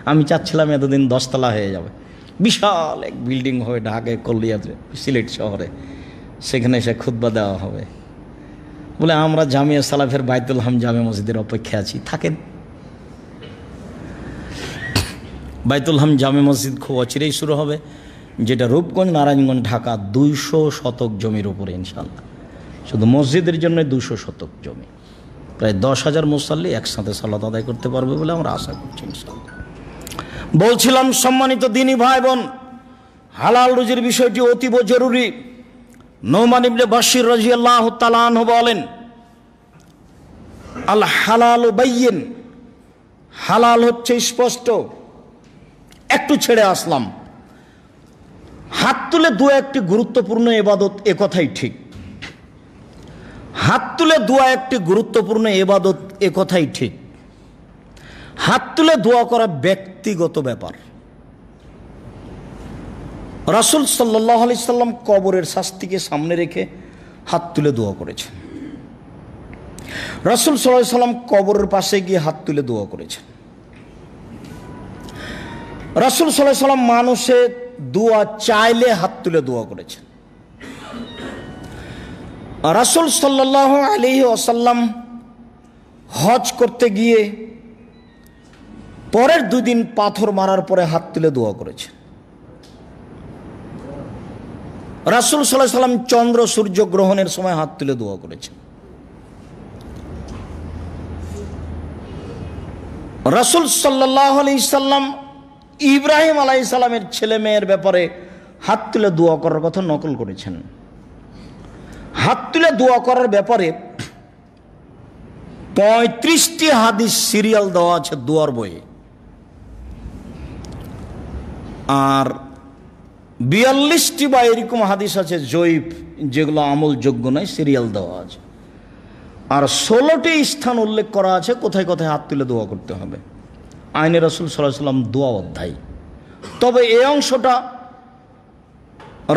আমি চাচ্ছিলাম এতদিন 10 তলা হয়ে যাবে, বিশাল এক বিল্ডিং হবে ঢাকায় কলিয়াতে সিলেট শহরে, সেখানে এসে খুতবা দেওয়া হবে। বলে আমরা জামিয়া সালাফের বাইতুল হাম জামে মসজিদের অপেক্ষা আছি, থাকেন। বাইতুল হাম জামে মসজিদ খুব অচিরেই শুরু হবে, যেটা রূপগঞ্জ নারায়ণগঞ্জ ঢাকা 200 শতক জমির উপরে ইনশাল্লাহ। শুধু মসজিদের জন্য 200 শতক জমি, প্রায় 10,000 মুসাল্লি একসাথে সালাত আদায় করতে পারবে বলে আমরা আশা করছি ইনশাল্লাহ। বলছিলাম সম্মানিত দ্বীনি ভাই বোন, হালাল রুজির বিষয়টি অতীব জরুরি। নোমান ইবনে বাশির রাদিয়াল্লাহু তাআলা আনহু বলেন, আল হালালু বাইয়িন, হালাল হচ্ছে স্পষ্ট। একটু ছেড়ে আসলাম, হাত তুলে দোয়া একটি গুরুত্বপূর্ণ ইবাদত, এ কথাই ঠিক। হাত তুলে দোয়া একটি গুরুত্বপূর্ণ ইবাদত, এ কথাই ঠিক। হাত তুলে দোয়া করা ব্যক্তিগত ব্যাপার। রাসূল সাল্লাল্লাহু আলাইহি সাল্লাম কবরের শাস্তিকে সামনে রেখে হাত তুলে দোয়া করেছেন। রাসূল সাল্লাল্লাহু আলাইহি সাল্লাম কবরের পাশে গিয়ে হাত তুলে দোয়া করেছেন। রাসূল সাল্লাল্লাহু আলাইহি সাল্লাম মানুষের দোয়া চাইলে হাত তুলে দোয়া করেছেন। রাসূল সাল্লাল্লাহু আলাইহি ওয়াসাল্লাম হজ করতে গিয়ে পরের 2 দিন পাথর মারার পরে হাত তুলে দোয়া করেছেন। রাসূল সাল্লাল্লাহু আলাইহি সাল্লাম চন্দ্র সূর্য গ্রহণের সময় হাত তুলে দোয়া করেছেন। রাসূল সাল্লাল্লাহু আলাইহি সাল্লাম ইব্রাহিম আলাইহিস সালামের ছেলে মেয়ের ব্যাপারে হাত তুলে দোয়া করার কথা নকল করেছেন। হাত তুলে দোয়া করার ব্যাপারে 35টি হাদিস সিরিয়াল দেওয়া আছে দোয়ার বইয়ে, আর 42টি বা এরকম হাদিস আছে জয়ীফ, যেগুলো আমলযোগ্য নয়, সিরিয়াল দেওয়া আছে। আর 16টি স্থান উল্লেখ করা আছে কোথায় কোথায় হাত তুলে দোয়া করতে হবে। আইনে রাসূল সাল্লাল্লাহু আলাইহি সাল্লাম দোয়া অধ্যায়। তবে এই অংশটা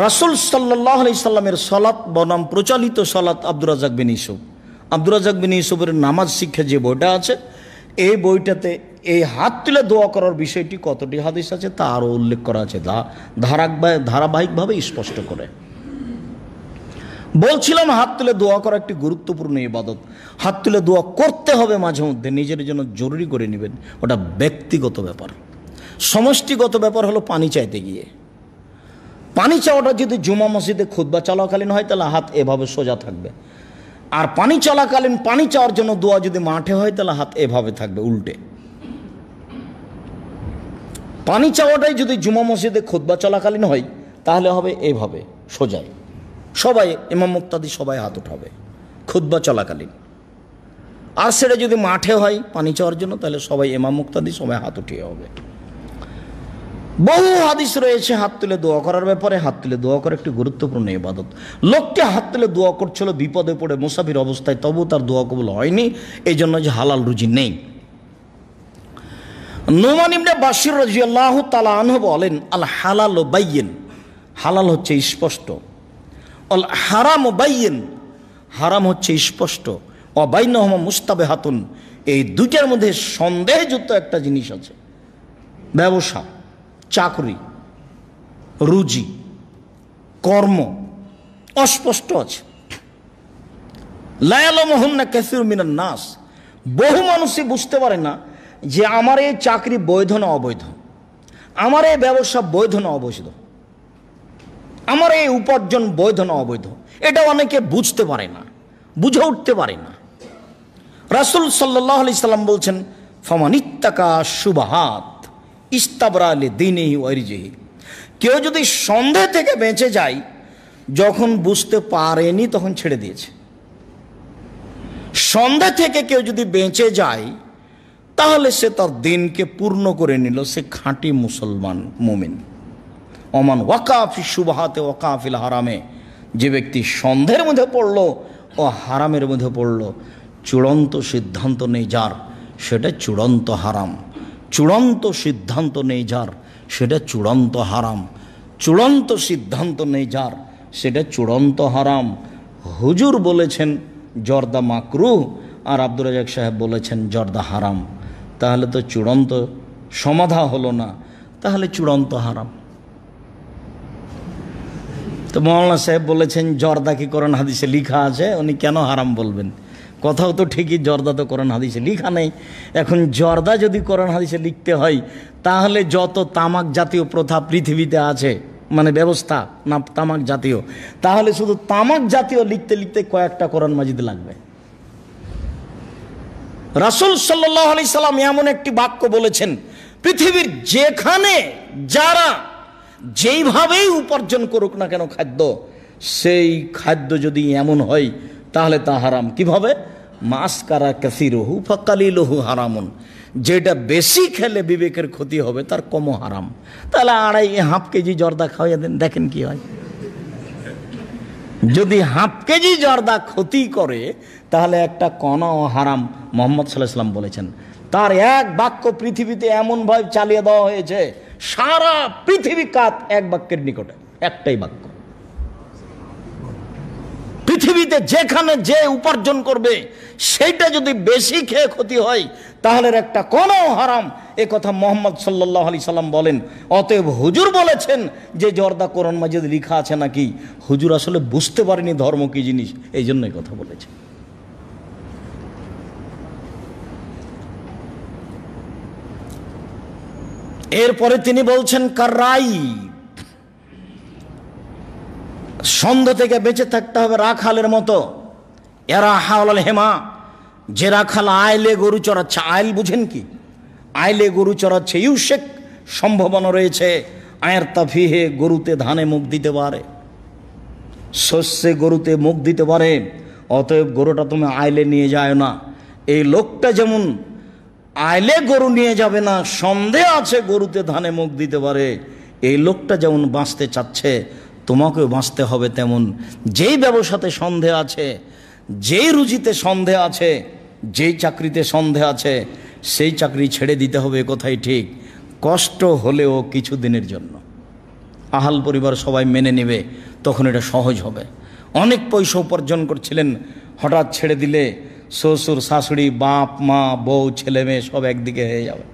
রাসূল সাল্লাল্লাহু আলাইহি সাল্লামের সালাত বনাম প্রচলিত সালাত আব্দুর রাজ্জাক বিন ইউসুফ, আব্দুর রাজ্জাক বিন ইউসুফের নামাজ শিক্ষা যে বইটা আছে, এই বইটাতে এই হাত তুলে দোয়া করার বিষয়টি কতটি হাদিস আছে তা আরও উল্লেখ করা আছে, ধারাবাহিকভাবে স্পষ্ট করে। বলছিলাম হাত তুলে দোয়া করা একটি গুরুত্বপূর্ণ ইবাদত। হাত তুলে দোয়া করতে হবে মাঝে মধ্যে, নিজের জন্য জরুরি করে নেবেন, ওটা ব্যক্তিগত ব্যাপার। সমষ্টিগত ব্যাপার হলো পানি চাইতে গিয়ে। পানি চাওয়াটা যদি জুমা মসজিদে খুতবা চলাকালীন হয় তাহলে হাত এভাবে সোজা থাকবে, আর পানি চলাকালীন পানি চাওয়ার জন্য দোয়া যদি মাঠে হয় তাহলে হাত এভাবে থাকবে উল্টে। পানি চাওয়াটাই যদি জুমা মসজিদে খুতবা চলাকালীন হয় তাহলে হবে এভাবে সোজায়, সবাই ইমাম মুক্তাদি সবাই হাত উঠাবে খুতবা চলাকালীন। আর সেটা যদি মাঠে হয় পানি চাওয়ার জন্য তাহলে সবাই ইমাম মুক্তাদি সবাই হাত উঠিয়ে হবে। বহু হাদিস রয়েছে হাত তুলে দোয়া করার ব্যাপারে। হাত তুলে দোয়া করা একটি গুরুত্বপূর্ণ ইবাদত। লোকটি হাত তুলে দোয়া করছিল বিপদে পড়ে মুসাফির অবস্থায়, তবু তার দোয়া কবুল হয়নি, এই জন্য যে হালাল রুজি নেই। নোমান ইবনে বাশির রাদিয়াল্লাহু তাআলা আনহু বলেন, আল হালালু বাইয়িন, হালাল হচ্ছে স্পষ্ট। আল হারামু বাইয়িন, হারাম হচ্ছে স্পষ্ট। ওয়া বাইনাহুমা মুস্তাবিহাতুন, এই দুইটার মধ্যে সন্দেহযুক্ত একটা জিনিস আছে। ব্যবসা, চাকরি, রুজি, কর্ম অস্পষ্ট আছে। লা ইয়ালামুহুন্না কাসীরুম মিনান নাস, বহু মানুষই বুঝতে পারে না যে আমার এই চাকরি বৈধ না অবৈধ, আমার এই ব্যবসা বৈধ না অবৈধ, আমার এই উপার্জন বৈধ না অবৈধ, এটা অনেকে বুঝতে পারে না, বুঝে উঠতে পারে না। রাসূল সাল্লাল্লাহু আলাইহি সাল্লাম বলছেন, ফামানিত্তাকা শুবহাত ইস্তাবরা লিদীনিহি ওয়া ইরজিহি, কেউ যদি সন্দেহ থেকে বেঁচে যায়, যখন বুঝতে পারেনি তখন ছেড়ে দিয়েছে। সন্দেহ থেকে কেউ যদি বেঁচে যায় তাহলে সে তার দিনকে পূর্ণ করে নিল, সে খাঁটি মুসলমান মুমিন। ওমান ওয়াকা ফি শুবহাতে ওয়াকা ফিল হারামে, যে ব্যক্তি সন্দেহের মধ্যে পড়লো ও হারামের মধ্যে পড়লো, চূড়ান্ত সিদ্ধান্ত নেই যার, সেটা চূড়ান্ত হারাম। চূড়ান্ত সিদ্ধান্ত নেই যার, সেটা চূড়ান্ত হারাম। চূড়ান্ত সিদ্ধান্ত নেই যার, সেটা চূড়ান্ত হারাম। হুজুর বলেছেন জর্দা মাকরুহ, আর আব্দুর রাজাক সাহেব বলেছেন জর্দা হারাম। তাহলে তো চূড়ান্ত সমাধা হলো না, তাহলে চূড়ান্ত হারাম। তো মৌলানা সাহেব বলেছেন জর্দা কি কোরআন হাদিসে লিখা আছে, উনি কেন হারাম বলবেন? কথাও তো ঠিকই, জর্দা তো কোরআন হাদিসে লিখা নেই। এখন জর্দা যদি কোরআন হাদিসে লিখতে হয়, তাহলে যত তামাক জাতীয় প্রথা পৃথিবীতে আছে, মানে ব্যবস্থা না তামাক জাতীয়, তাহলে শুধু তামাক জাতীয় লিখতে লিখতে কয়েকটা কোরআন মাজিদ লাগবে। রাসূল সাল্লাল্লাহু আলাইহি সাল্লাম এমন একটি বাক্য বলেছেন, পৃথিবীর যেখানে যারা যেইভাবেই উপার্জন করুক না কেন খাদ্য, সেই খাদ্য যদি এমন হয় তাহলে তা হারাম। কিভাবে? মাসকারা কাসিরুহু ফাকালিলুহু হারামুন, যেটা বেশি খেলে বিবেকের ক্ষতি হবে তার কমও হারাম। তাহলে হাফ কেজি জর্দা খাওয়াইয়া দেন, দেখেন কি হয়। যদি হাফ কেজি জর্দা ক্ষতি করে তাহলে একটা কণাও হারাম। মুহাম্মদ সাল্লাল্লাহু আলাইহি ওয়াসাল্লাম বলেছেন, তার এক বাক্য পৃথিবীতে এমনভাবে চালিয়ে দেওয়া হয়েছে, সারা পৃথিবী কাত এক বাক্যের নিকটে, একটাই বাক্য। পৃথিবীতে যেখানে যে উপার্জন করবে সেটা যদি বেশি খেয়ে ক্ষতি হয় তাহলে একটা কণাও হারাম, এ কথা মুহাম্মদ সাল্লাল্লাহু আলাইহি সাল্লাম বলেন। অতএব হুজুর বলেছেন যে জর্দা কোরআন মাজিদে লেখা আছে নাকি, হুজুর আসলে বুঝতে পারেনি ধর্ম কি জিনিস, এই জন্যই কথা বলেছে। এরপরে তিনি বলছেন কাররাই, সন্ধ্যা থেকে বেঁচে থাকতে হবে রাখালের মতো। এরা হাওলাল হেমা, যে রাখাল আইলে গরু চড়াচ্ছে, আইল বুঝেন কি? আইলে গরু চড়াচ্ছে, ইউশেক সম্ভাবনা রয়েছে, আয়ের তাফিহে গরুতে ধানে মুখ দিতে পারে, শস্যে গরুতে মুখ দিতে পারে। অতএব গরুটা তুমি আইলে নিয়ে যায় না। এই লোকটা যেমন আইলে গরু নিয়ে যাবে না, সন্দেহ আছে গরুতে ধানে মুখ দিতে পারে, এই লোকটা যেমন বাঁচতে চাচ্ছে তোমাকেও বাঁচতে হবে তেমন। যেই ব্যবসাতে সন্দেহ আছে, যেই রুজিতে সন্দেহ আছে, যেই চাকরিতে সন্দেহ আছে, সেই চাকরি ছেড়ে দিতে হবে, কথাই ঠিক। কষ্ট হলেও কিছু দিনের জন্য, আহাল পরিবার সবাই মেনে নেবে, তখন এটা সহজ হবে। অনেক পয়সা উপার্জন করছিলেন, হঠাৎ ছেড়ে দিলে শ্বশুর শাশুড়ি বাপ মা বউ ছেলে মেয়ে সব একদিকে হয়ে যাবে।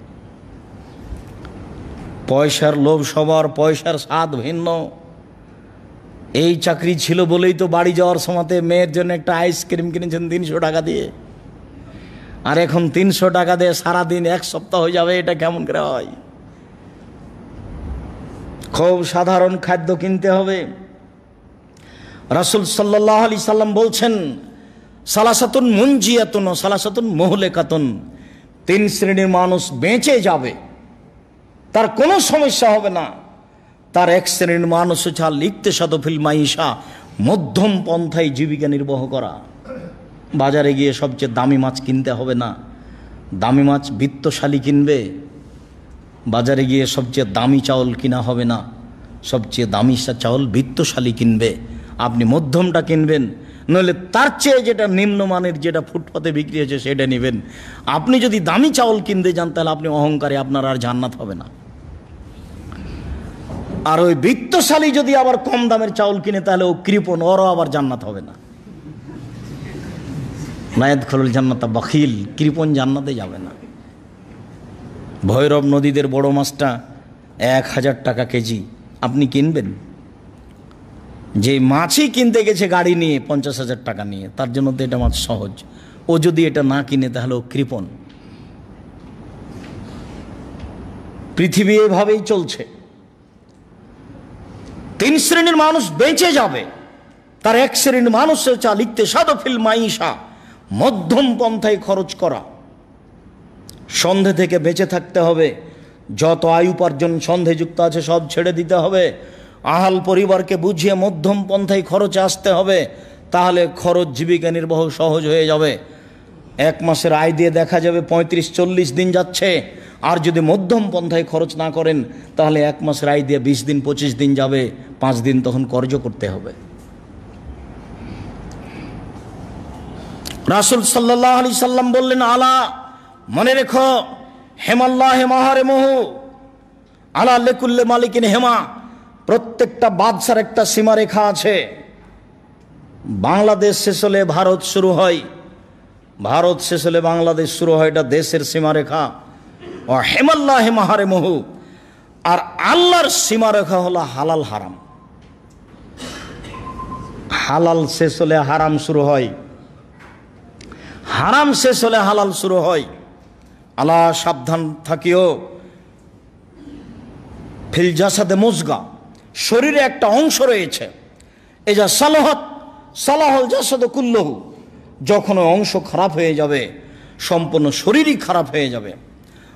পয়সার লোভ সবার, পয়সার স্বাদ ভিন্ন। এই চাকরি ছিল বলেই তো বাড়ি যাওয়ার সময়তে মেয়ের জন্য একটা আইসক্রিম কিনেছেন 300 টাকা দিয়ে, আর এখন 300 টাকা দিয়ে সারাদিন এক সপ্তাহ হয়ে যাবে, এটা কেমন করে হয়? খুব সাধারণ খাদ্য কিনতে হবে। রাসূল সাল্লাল্লাহু আলাইহি সাল্লাম বলছেন, সালাসাতুন মুনজিয়াতুন ওয়া সালাসাতুন মুহলিকাতুন, 3 শ্রেণীর মানুষ বেঁচে যাবে, তার কোনো সমস্যা হবে না। তার এক শ্রেণীর মানুষ হচ্ছে লিখতে সাদফিল মাইশা, মধ্যম পন্থায় জীবিকা নির্বাহ করা। বাজারে গিয়ে সবচেয়ে দামি মাছ কিনতে হবে না, দামি মাছ বিত্তশালী কিনবে। বাজারে গিয়ে সবচেয়ে দামি চাউল কিনা হবে না, সবচেয়ে দামি চাউল বিত্তশালী কিনবে। আপনি মধ্যমটা কিনবেন, নইলে তার চেয়ে যেটা নিম্নমানের, যেটা ফুটপাতে বিক্রি হচ্ছে সেটা নেবেন। আপনি যদি দামি চাউল কিনতে যান তাহলে আপনি অহংকারী, আপনার আর জান্নাত হবে না। আর ওই বিত্তশালী যদি আবার কম দামের চাউল কিনে তাহলে ও কৃপণ, ওরও আবার জান্নাত হবে না। লায়াদখুলুল জান্নাতা বাখিল, কৃপণ জান্নাতে যাবে না। ভৈরব নদীদের বড় মাছটা 1000 টাকা কেজি, আপনি কিনবেন? যে মাছই কিনতে গেছে গাড়ি নিয়ে 50,000 টাকা নিয়ে, তার জন্য তো এটা মাছ সহজ। ও যদি এটা না কিনে তাহলে ও কৃপণ। পৃথিবী এভাবেই চলছে। 3 শ্রেণীর মানুষ বেঁচে যাবে, তার এক শ্রেণীর মানুষ হচ্ছে লিখতে সাদফিল মাইশা, মধ্যম পন্থায় খরচ করা। সন্ধে থেকে বেঁচে থাকতে হবে, যত আয় উপার্জন সন্ধেযুক্ত আছে সব ছেড়ে দিতে হবে। আহাল পরিবারকে বুঝিয়ে মধ্যম পন্থায় খরচে আসতে হবে, তাহলে খরচ জীবিকা নির্বাহ সহজ হয়ে যাবে। 1 মাসের আয় দিয়ে দেখা যাবে 35-40 দিন যাচ্ছে। আর যদি মধ্যম পন্থায় খরচ না করেন তাহলে 1 মাসের আয় দিয়ে 20 দিন 25 দিন যাবে, 5 দিন তখন কর্জ করতে হবে। রাসূল সাল্লাল্লাহু আলাইহি সাল্লাম বললেন, আলা, মনে রেখো, হেমাল্লাহে মাহারেমহু, আলা লিকুল্লি মালিকিন হেমা, প্রত্যেকটা বাদশার একটা সীমারেখা আছে। বাংলাদেশ শেষ হলে ভারত শুরু হয়, ভারত শেষ হলে বাংলাদেশ শুরু হয়। এটা দেশের সীমারেখা। ও হেমাল্লাহে মাহারে মহু। আর আল্লাহর সীমারেখা হলো হালাল হারাম। হালাল শেষ হলে হারাম শুরু হয়, হারাম শেষ হলে হালাল শুরু হয়। আল্লাহ সাবধান থাকিও। ফিল জাসাদে মুজগা, শরীরে একটা অংশ রয়েছে। এই যা সালাহত সালাহল জাসাদ কুল্লহু, যখন ওই অংশ খারাপ হয়ে যাবে সম্পূর্ণ শরীরই খারাপ হয়ে যাবে।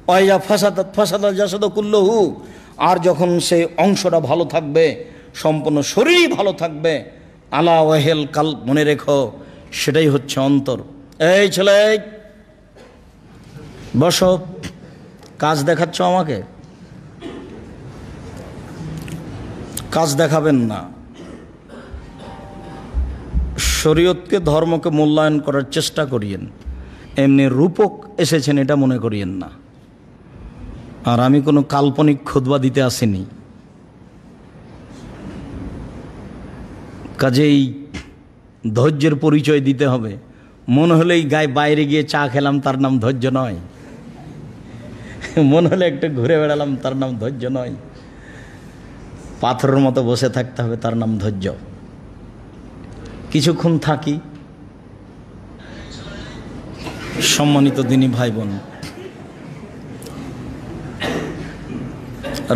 ওয়া ফাসাদাত ফাসাদাল জাসাদ কুল্লহু, আর যখন সেই অংশটা ভালো থাকবে সম্পূর্ণ শরীরই ভালো থাকবে। আলা ওয়াহেল কাল, মনে রেখো সেটাই হচ্ছে অন্তর। এই ছেলে বসো, কাজ দেখাচ্ছ আমাকে, কাজ দেখাবেন না। শরীয়তকে ধর্মকে মূল্যায়ন করার চেষ্টা করিয়েন, এমনি রূপক এসেছেন এটা মনে করিয়েন না। আর আমি কোনো কাল্পনিক খুতবা দিতে আসিনি। কাজেই ধৈর্যের পরিচয় দিতে হবে। মনে হলেই গায়ে বাইরে গিয়ে চা খেলাম তার নাম ধৈর্য নয়, মনে হলে একটু ঘুরে বেড়ালাম তার নাম ধৈর্য নয়। পাথরের মতো বসে থাকতে হবে, তার নাম ধৈর্য। কিছুক্ষণ থাকি। সম্মানিত দিনী ভাই বোন,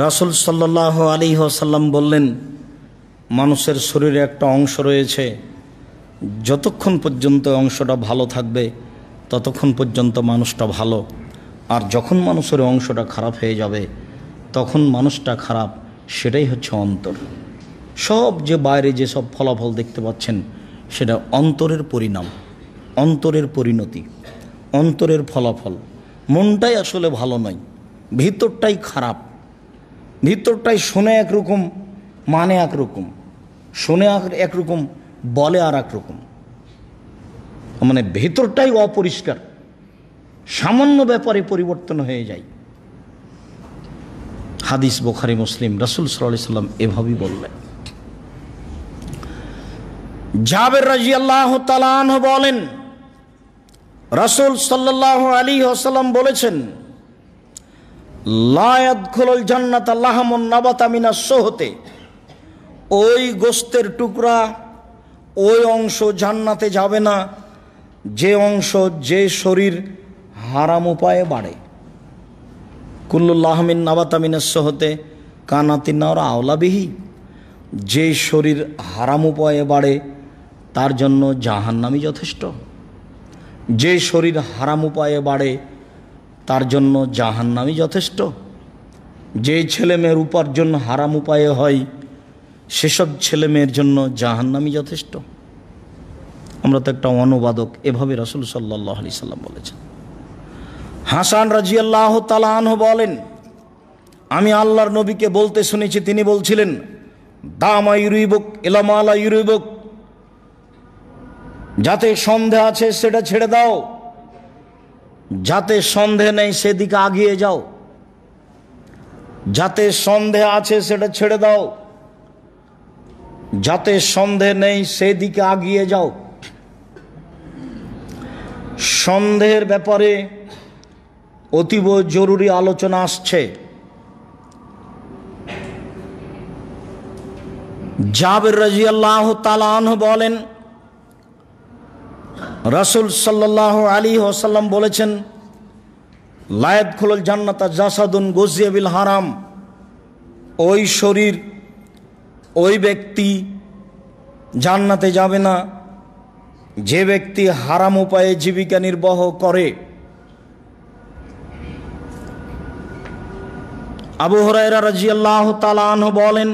রাসূল সাল্লাল্লাহু আলাইহি ওয়াসাল্লাম বললেন, মানুষের শরীরে একটা অংশ রয়েছে, যতক্ষণ পর্যন্ত অংশটা ভালো থাকবে ততক্ষণ পর্যন্ত মানুষটা ভালো। আর যখন মানুষের অংশটা খারাপ হয়ে যাবে তখন মানুষটা খারাপ। সেটাই হচ্ছে অন্তর। সব যে বাইরে যে সব ফলাফল দেখতে পাচ্ছেন সেটা অন্তরের পরিণাম, অন্তরের পরিণতি, অন্তরের ফলাফল। মনটাই আসলে ভালো নয়, ভিতরটাই খারাপ। ভিতরটাই শুনে একরকম, মানে একরকম, শুনে একরকম, বলে আর একরকম। মানে ভেতরটাই অপরিষ্কার, সামান্য ব্যাপারে পরিবর্তন হয়ে যায়। হাদিস বুখারী মুসলিম, রাসূল সাল্লাল্লাহু আলাইহি সাল্লাম এভাবেই বললেন। জাবের রাদিয়াল্লাহু তাআলা আনহু বলেন, রাসূল সাল্লাল্লাহু আলাইহি ওয়াসাল্লাম বলেছেন, লা ইয়াদখুলুল জান্নাতা লাহমুন নাবাতা মিনাস সুহতে, ওই গোশতের টুকরা, ওই অংশ জান্নাতে যাবে না যে অংশ, যে শরীর হারাম উপায়ে বাড়ে। কুল্লু লাহমিন নাবাতা মিনাস সুহতে কানাতিন নার আওলা বিহি, যে শরীর হারাম উপায়ে বাড়ে তার জন্য জাহান্নামই যথেষ্ট। যে শরীর হারাম উপায়ে বাড়ে তার জন্য জাহান্নামই যথেষ্ট। যে ছেলে মেয়ের উপার্জন হারাম উপায়ে হয় সেসব ছেলে মেয়ের জন্য জাহান্নামই যথেষ্ট। আমরা তো একটা অনুবাদক, এভাবে রাসূল সাল্লাল্লাহু আলাইহি সাল্লাম বলেছেন। হাসান রাদিয়াল্লাহু তাআলা আনহু বলেন, আমি আল্লাহর নবীকে বলতে শুনেছি, তিনি বলছিলেন, দামা ইউরিবুক ইলামালা ইউরিবুক, যাতে সন্দেহ আছে সেটা ছেড়ে দাও, যাতে সন্দেহ নেই সেদিকে আগিয়ে যাও। যাতে সন্দেহ আছে সেটা ছেড়ে দাও, যাতে সন্দেহ নেই সেদিকে আগিয়ে যাও। সন্দেহের ব্যাপারে অতীব জরুরি আলোচনা আসছে। জাবের রাদিয়াল্লাহু তাআলা আনহু বলেন, রাসূল সাল্লাল্লাহু আলাইহি ওয়াসাল্লাম বলেছেন, লা ইয়াদখুলুল জান্নাতা জাসাদুন গুযিয়া বিল হারাম, ওই শরীর, ওই ব্যক্তি জান্নাতে যাবে না যে ব্যক্তি হারাম উপায়ে জীবিকা নির্বাহ করে। আবু হুরায়রা রাদিয়াল্লাহু তাআলা আনহু বলেন,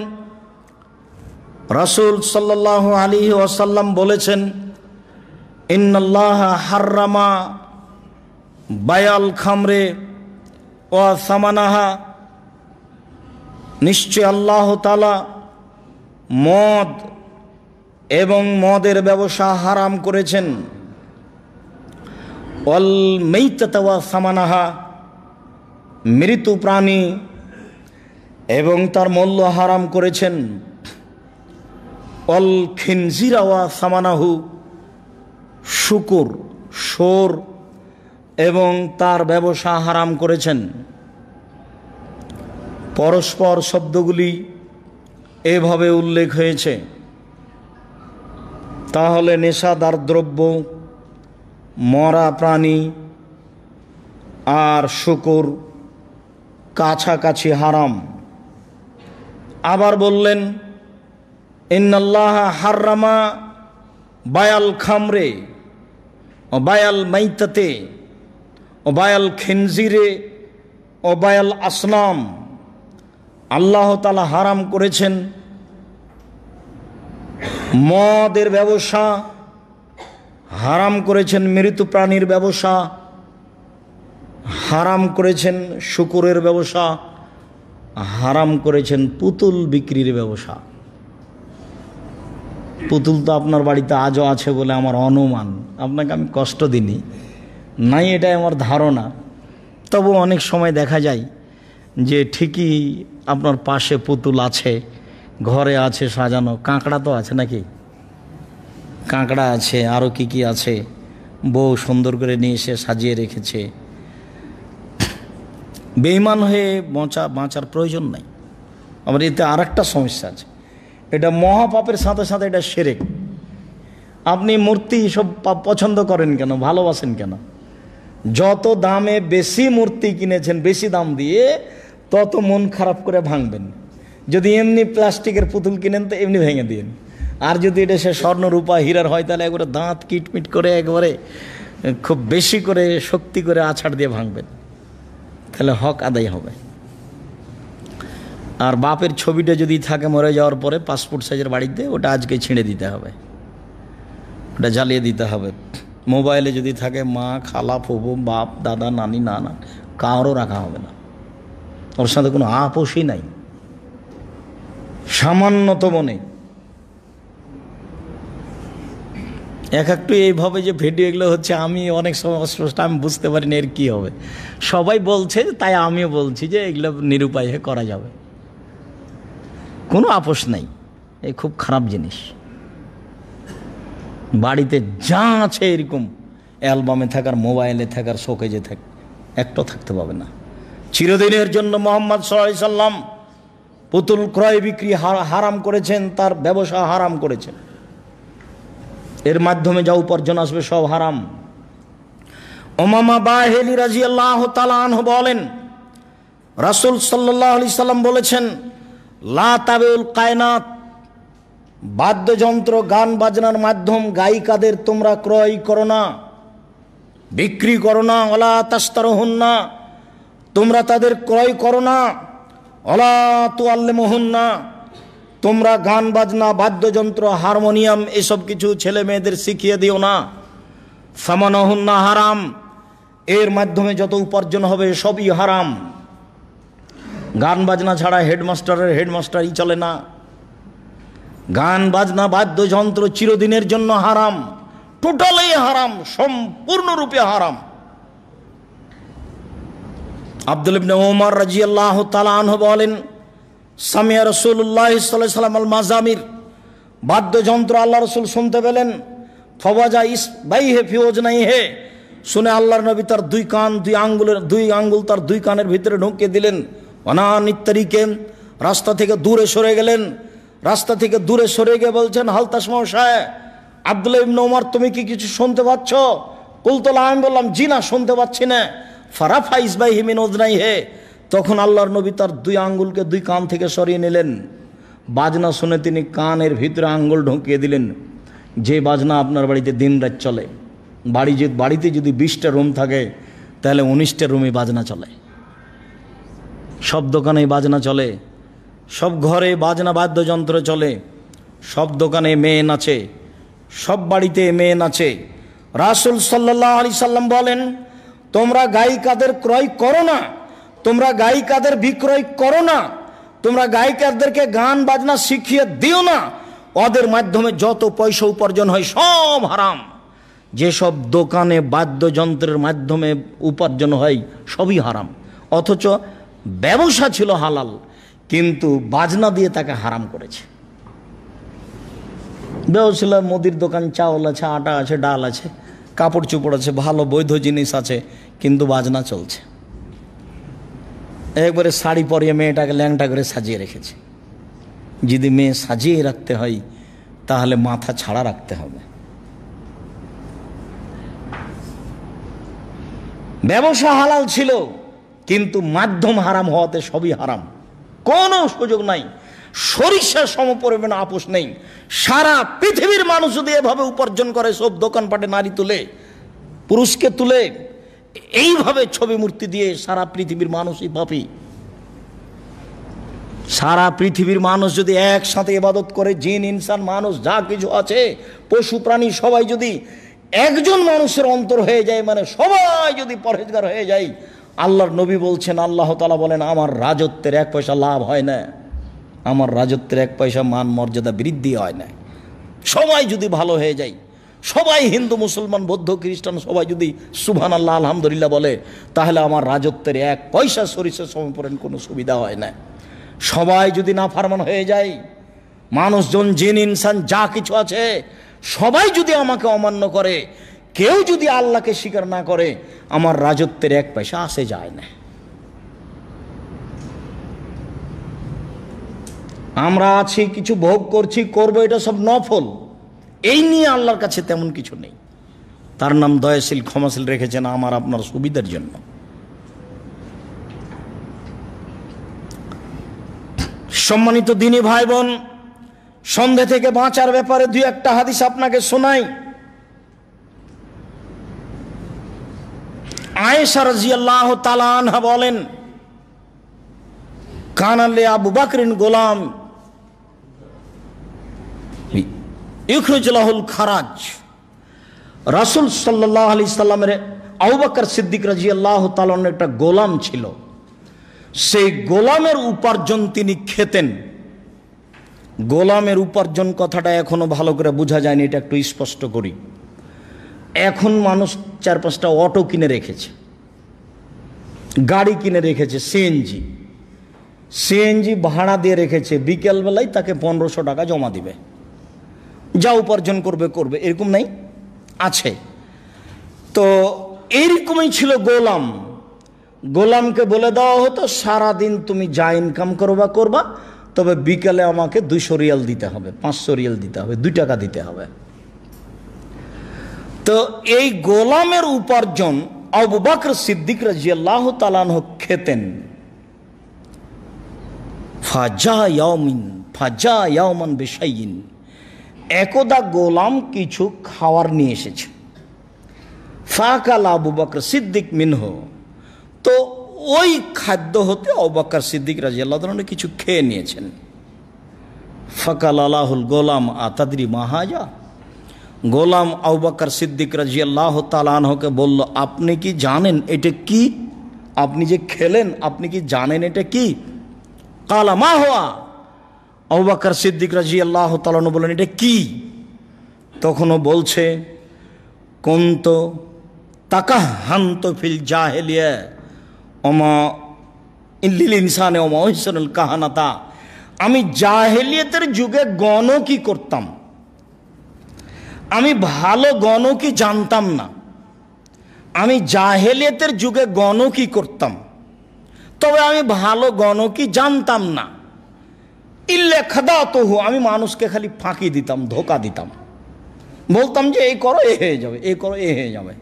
রাসূল সাল্লাল্লাহু আলাইহি ওয়াসাল্লাম বলেছেন, ইন্নাল্লাহা হাররামা বায়াল খামরে ওয়া সামানাহা, নিশ্চয় আল্লাহ তাআলা মদ এবং মদের ব্যবসা হারাম করেছেন। ওয়াল মাইতাতা ওয়া সামানাহা, মৃত প্রাণী এবং তার মূল্য হারাম করেছেন। অল খিনজিরা ওয়া সামানাহু, শুকুর, শোর এবং তার ব্যবসা হারাম করেছেন। পরস্পর শব্দগুলি এভাবে উল্লেখ হয়েছে। তাহলে নেশাদার দ্রব্য, মরা প্রাণী আর শুকুর কাছাকাছি হারাম। আবার বললেন, ইন্নাল্লাহ হাররামা বায়াল খামরে ও বায়াল মাইতাতে ও বায়াল খিনজিরে ও বায়াল আসনাম। আল্লাহ তাআলা হারাম করেছেন মদের ব্যবসা, হারাম করেছেন মৃত প্রাণীর ব্যবসা, হারাম করেছেন শুকুরের ব্যবসা, হারাম করেছেন পুতুল বিক্রির ব্যবসা। পুতুল তো আপনার বাড়িতে আজও আছে বলে আমার অনুমান, আপনাকে আমি কষ্ট দিইনি, নাই এটাই আমার ধারণা। তবু অনেক সময় দেখা যায় যে ঠিকই আপনার পাশে পুতুল আছে, ঘরে আছে সাজানো। কাঁকড়া তো আছে নাকি? কাঁকড়া আছে, আরও কি আছে, বউ সুন্দর করে নিয়ে এসে সাজিয়ে রেখেছে। বেঈমান হয়ে বাঁচার প্রয়োজন নাই। আবার এতে আর একটা সমস্যা আছে, এটা মহাপাপের সাথে সাথে এটা শিরক। আপনি মূর্তি সব পছন্দ করেন কেন, ভালোবাসেন কেন? যত দামে বেশি মূর্তি কিনেছেন, বেশি দাম দিয়ে, তত মন খারাপ করে ভাঙবেন। যদি এমনি প্লাস্টিকের পুতুল কিনেন তো এমনি ভেঙে দিন, আর যদি এটা সে স্বর্ণ রূপা হীরার হয় তাহলে একবারে দাঁত কিটমিট করে একবারে খুব বেশি করে শক্তি করে আছাড় দিয়ে ভাঙবেন, তাহলে হক আদায় হবে। আর বাপের ছবিটা যদি থাকে মরে যাওয়ার পরে পাসপোর্ট সাইজের বাড়িতে, ওটা আজকে ছিঁড়ে দিতে হবে, ওটা জ্বালিয়ে দিতে হবে। মোবাইলে যদি থাকে মা, খালা, ফুফু, বাপ, দাদা, নানি, নানা, কারও রাখা হবে না, ওর সাথে কোনো আপোষই নাই, সামান্যতম নেই। একটু এইভাবে যে ভিডিও এগুলো হচ্ছে, আমি অনেক সময় অস্পষ্ট, আমি বুঝতে পারিনি এর কী হবে। সবাই বলছে, তাই আমিও বলছি যে এগুলো নিরুপায় করা যাবে, কোনো আপোষ নাই। এই খুব খারাপ জিনিস। বাড়িতে যা আছে এরকম অ্যালবামে থাকার, মোবাইলে থাকার, শোকেজে থাক, একটা থাকতে পাবে না। চিরদিনের জন্য মুহাম্মদ সাল্লাল্লাহু আলাইহি সাল্লাম পুতুল ক্রয় বিক্রি হারাম করেছেন, তার ব্যবসা হারাম করেছেন। এর মাধ্যমে যা উপার্জন আসবে সব হারাম। উমামা বাহিলি রাদিয়াল্লাহু তাআলা আনহু বলেন, রাসূল সাল্লাল্লাহু আলাইহি সাল্লাম বলেছেন, লা তাবিউল কায়নাত, বাদ্যযন্ত্র, গান বাজনার মাধ্যম, গায়িকাদের তোমরা ক্রয় করো না, বিক্রি করো না। ওয়ালা তাশতারুহুন্না, তোমরা তাদের ক্রয় করো না। ওয়ালা তুআল্লিমুহুন্না, তোমরা গান বাজনা, বাদ্যযন্ত্র, হারমোনিয়াম এসব কিছু ছেলে মেয়েদের শিখিয়ে দিও না। সামানাহুন্না হারাম, এর মাধ্যমে যত উপার্জন হবে সবই হারাম। গান বাজনা ছাড়া হেডমাস্টারের হেডমাস্টারই চলে না। গান বাজনা, বাদ্যযন্ত্র চিরদিনের জন্য হারাম, টোটালি হারাম, সম্পূর্ণরূপে হারাম। আব্দুল্লাহ ইবনে ওমর রাদিয়াল্লাহু তাআলা আনহু বলেন, সামিয়া রাসূলুল্লাহ সাল্লাল্লাহু আলাইহি ওয়াসাল্লাম আল মাজামির, বাদ্যযন্ত্র আল্লাহ রাসূল শুনতে পেলেন। ফওয়াজা ইসবাইহি ফি ওজনাইহি, শুনে আল্লাহর নবী তার দুই আঙ্গুল তার দুই কানের ভিতরে ঢুকিয়ে দিলেন। অনানিত তরিকে, রাস্তা থেকে দূরে সরে গেলেন। রাস্তা থেকে দূরে সরে গিয়ে বলছেন, হাল তাসমাউ শায়, আব্দুল্লাহ ইবনে ওমর তুমি কি কিছু শুনতে পাচ্ছ? কুলতু লা, আমি বললাম জি না, শুনতে পাচ্ছি না। ফারাফা ইসবাইহি মিন উযনাইহি, তখন আল্লাহর নবী তার দুই আঙ্গুলকে দুই কান থেকে সরিয়ে নিলেন। বাজনা শুনে তিনি কানের ভিতরে আঙ্গুল ঢুকিয়ে দিলেন। যে বাজনা আপনার বাড়িতে দিন রাত চলে, বাড়িতে যদি 20টা রুম থাকে তাহলে 19টা রুমে বাজনা চলে, সব দোকানে বাজনা চলে, সব ঘরে বাজনা বাদ্যযন্ত্র চলে, সব দোকানে মেয়ে নাচে, সব বাড়িতে মেয়ে নাচে। রাসূল সাল্লাল্লাহু আলাইহি সাল্লাম বলেন, তোমরা গায়িকাদের ক্রয় করো না, তোমরা গায়িকাদের বিক্রয় করো না, তোমরা গায়িকাদেরকে গান বাজনা শিখিয়ে দিও না। ওদের মাধ্যমে যত পয়সা উপার্জন হয় সব হারাম। যেসব দোকানে বাদ্যযন্ত্রের মাধ্যমে উপার্জন হয় সবই হারাম, অথচ ব্যবসা ছিল হালাল। কিন্তু বাজনা দিয়ে তাকে হারাম করেছে। ব্যবসা, মুদির দোকান, চাউল আছে, আটা আছে, ডাল আছে, কাপড় চোপড় আছে, ভালো বৈধ জিনিস আছে, কিন্তু বাজনা চলছে। একবারে শাড়ি পরিয়ে মেয়েটাকে ল্যাংটা করে সাজিয়ে রেখেছে। যদি মেয়ে সাজিয়ে রাখতে হয় তাহলে মাথা ছাড়া রাখতে হবে। ব্যবসা হালাল ছিল, কিন্তু মাধ্যম হারাম হওয়াতে সবই হারাম, কোনো সুযোগ নাই। সরিষা সম পরিমাণ আপোষ নেই। সারা পৃথিবীর মানুষ যদি এভাবে উপার্জন করে, সব দোকানপাটে নারী তুলে, পুরুষকে তুলে, এইভাবে ছবি মূর্তি দিয়ে, সারা পৃথিবীর মানুষই পাপী। সারা পৃথিবীর মানুষ যদি একসাথে ইবাদত করে, জিন, ইনসান, মানুষ যা কিছু আছে, পশু প্রাণী, সবাই যদি একজন মানুষের অন্তর হয়ে যায়, মানে সবাই যদি পরহেজগার হয়ে যায়, আল্লাহর নবী বলছেন, আল্লাহ তাআলা বলেন, আমার রাজত্বের এক পয়সা লাভ হয় না, আমার রাজত্বের এক পয়সা মান মর্যাদা বৃদ্ধি হয় না। সবাই যদি ভালো হয়ে যায়, সবাই হিন্দু, মুসলমান, বৌদ্ধ, খ্রিস্টান সবাই যদি সুবহানাল্লাহ, আলহামদুলিল্লাহ বলে, তাহলে আমার রাজত্বের এক পয়সা সরিষা সমপরিমাণ কোনো সুবিধা হয় না। সবাই যদি নাফরমান হয়ে যায়, মানুষজন, জিন, ইনসান যা কিছু আছে, সবাই যদি আমাকে অমান্য করে, কেউ যদি আল্লাহকে স্বীকার না করে, আমার রাজত্বের এক পয়সা আসে যায় না। আমরা আছি, কিছু ভোগ করছি, করব, এটা সব নফল। এই নিয়ে আল্লাহর কাছে তেমন কিছু নেই। তার নাম দয়াশীল, ক্ষমাশীল রেখেছেন আমার আপনার সুবিধার জন্য। সম্মানিত দ্বীনি ভাই বোন, সন্দেহ থেকে বাঁচার ব্যাপারে দুই একটা হাদিস আপনাকে শোনাই। আয়েশা রাদিয়াল্লাহু তাআলা আনহা বলেন, কানা লি আবু বকরিন গোলাম ইখরুজ লাহুল খারাজ। রাসূল সাল্লাল্লাহু আলাইহি সাল্লামের আবু বকর সিদ্দিক রাদিয়াল্লাহু তাআলা একটা গোলাম ছিল। সেই গোলামের উপার্জন তিনি খেতেন। গোলামের উপার্জন কথাটা এখনো ভালো করে বোঝা যায়নি, এটা একটু স্পষ্ট করি। এখন মানুষ 4-5টা অটো কিনে রেখেছে, গাড়ি কিনে রেখেছে, সিএনজি ভাড়া দিয়ে রেখেছে, বিকেলবেলায় তাকে 1500 টাকা জমা দিবে, যা উপার্জন করবে করবে, এরকম নাই? আছে। তো এইরকমই ছিল গোলাম। গোলামকে বলে দেওয়া হতো, সারাদিন তুমি যা ইনকাম করবা, তবে বিকালে আমাকে 200 রিয়াল দিতে হবে, 500 রিয়াল দিতে হবে, 2 টাকা দিতে হবে। তো এই গোলামের উপার্জন আবু বকর সিদ্দিক রাদিয়াল্লাহু তাআলা আনহু খেতেন। ফাজা ইয়াওমান বিশাইইন, একদা গোলাম কিছু খাওয়ার নিয়ে এসেছে। ফাকাল আবু বকর সিদ্দিক মিনহু, তো ওই খাদ্য হতে আবু বকর সিদ্দিক রাদিয়াল্লাহু তাআলা কিছু খেয়ে নিয়েছেন। ফাকাল আলাহুল গোলাম আতাদরি মা হাজা, গোলাম আবু বকর সিদ্দিক রাদিয়াল্লাহু তাআলা আনহুকে বলল, আপনি কি জানেন এটা কি? আপনি যে খেলেন, আপনি কি জানেন এটা কি? কালা মা হুয়া, আবু বকর সিদ্দিক রাদিয়াল্লাহু তাআলা আনহু বললেন, এটা কি? তখনও বলছে, কুন্ত তাকাহান্ত ফিল জাহেলিয়া ওমা ইল্লিল ইনসানে ওমা ইহসানুল কাহানাতা, আমি জাহেলিয়াতের যুগে গণকি করতাম, আমি ভালো গণকি জানতাম না, আমি জাহেলিয়াতের যুগে গণকি করতাম, তবে আমি ভালো গণকি জানতাম না। ইল্লা খাদাতুহু, আমি মানুষকে খালি ফাঁকি দিতাম, ধোকা দিতাম, বলতাম যে এই করো এ হয়ে যাবে, এই করো এ হয়ে যাবে,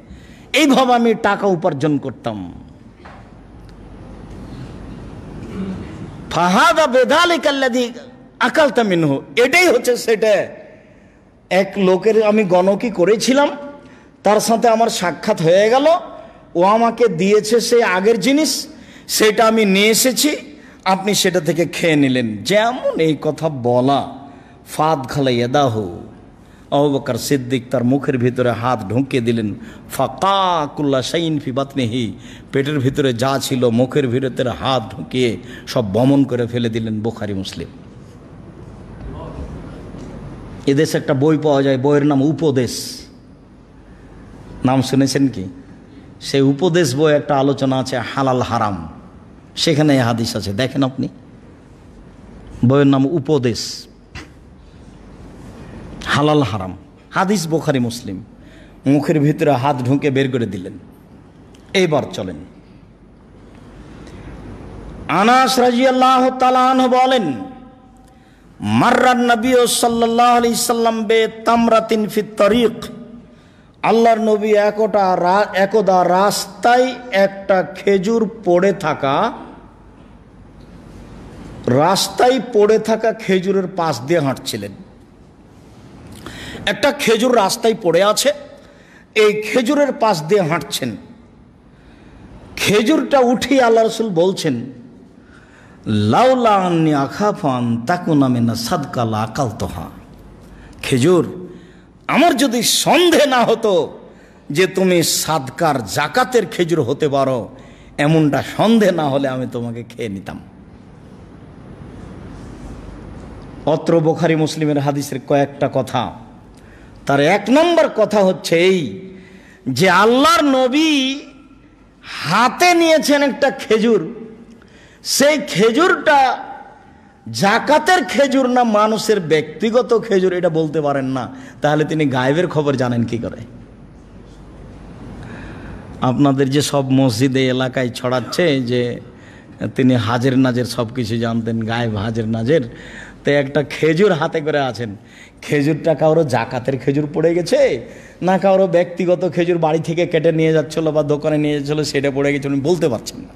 এইভাবে আমি টাকা উপার্জন করতাম। ফাহাদা বিযালিকা আল্লাযী আকালতা মিনহু, এটাই হচ্ছে সেটা। এক লোকের আমি গণকি করেছিলাম, তার সাথে আমার সাক্ষাৎ হয়ে গেল, ও আমাকে দিয়েছে সেই আগের জিনিস, সেটা আমি নিয়ে এসেছি, আপনি সেটা থেকে খেয়ে নিলেন। যেমন এই কথা বলা, ফাদ খালাইয়া দাহু, আবু বকর সিদ্দিক তার মুখের ভিতরে হাত ঢুকিয়ে দিলেন। ফাকা কুল্লা শাইন ফি বাতনিহি, পেটের ভিতরে যা ছিল মুখের ভিতরে হাত ঢুকিয়ে সব বমন করে ফেলে দিলেন। বুখারী মুসলিম। এদেশে একটা বই পাওয়া যায়, বইয়ের নাম উপদেশ, নাম শুনেছেন কি? সেই উপদেশ বই একটা আলোচনা আছে হালাল হারাম, সেখানে এই হাদিস আছে, দেখেন আপনি। বইয়ের নাম উপদেশ, হালাল হারাম, হাদিস বুখারী মুসলিম। মুখের ভিতরে হাত ঢুকে বের করে দিলেন। এইবার চলেন, আনাস রাদিয়াল্লাহু তাআলা আনহু বলেন, মাররান নবী সাল্লাল্লাহু আলাইহি সাল্লাম বে তামরাতিন ফিত তরিক, আল্লাহর নবী একদা রাস্তায় একটা খেজুর পড়ে থাকা খেজুরের পাশ দিয়ে হাঁটছিলেন। একটা খেজুর রাস্তায় পড়ে আছে, এই খেজুরের পাশ দিয়ে হাঁটছেন। খেজুরটা উঠিয়ে আল্লাহ রাসূল বলছেন, লাউলা আন্নী আখাফান তাকুনা মিনা সাদকা লা আকালতুহা। খেজুর, আমার যদি সন্দেহ না হতো যে তুমি সাদকার জাকাতের খেজুর হতে পারো, এমনটা সন্দেহ না হলে আমি তোমাকে খেয়ে নিতাম। অত্র বুখারী মুসলিমের হাদিসের কয়েকটা কথা। তার এক নম্বর কথা হচ্ছে এই যে আল্লাহর নবী হাতে নিয়েছেন একটা খেজুর, সেই খেজুরটা জাকাতের খেজুর না মানুষের ব্যক্তিগত খেজুর এটা বলতে পারেন না, তাহলে তিনি গায়েবের খবর জানেন কি করে? আপনাদের যে সব মসজিদে এলাকায় ছড়াচ্ছে যে তিনি হাজের নাজের সব কিছু জানতেন, গায়েব হাজের নাজের, তো একটা খেজুর হাতে করে আছেন, খেজুরটা কারো জাকাতের খেজুর পড়ে গেছে না কারো ব্যক্তিগত খেজুর বাড়ি থেকে কেটে নিয়ে যাচ্ছিল বা দোকানে নিয়ে যাচ্ছিল সেটা পড়ে গেছে উনি বলতে পারছেন না।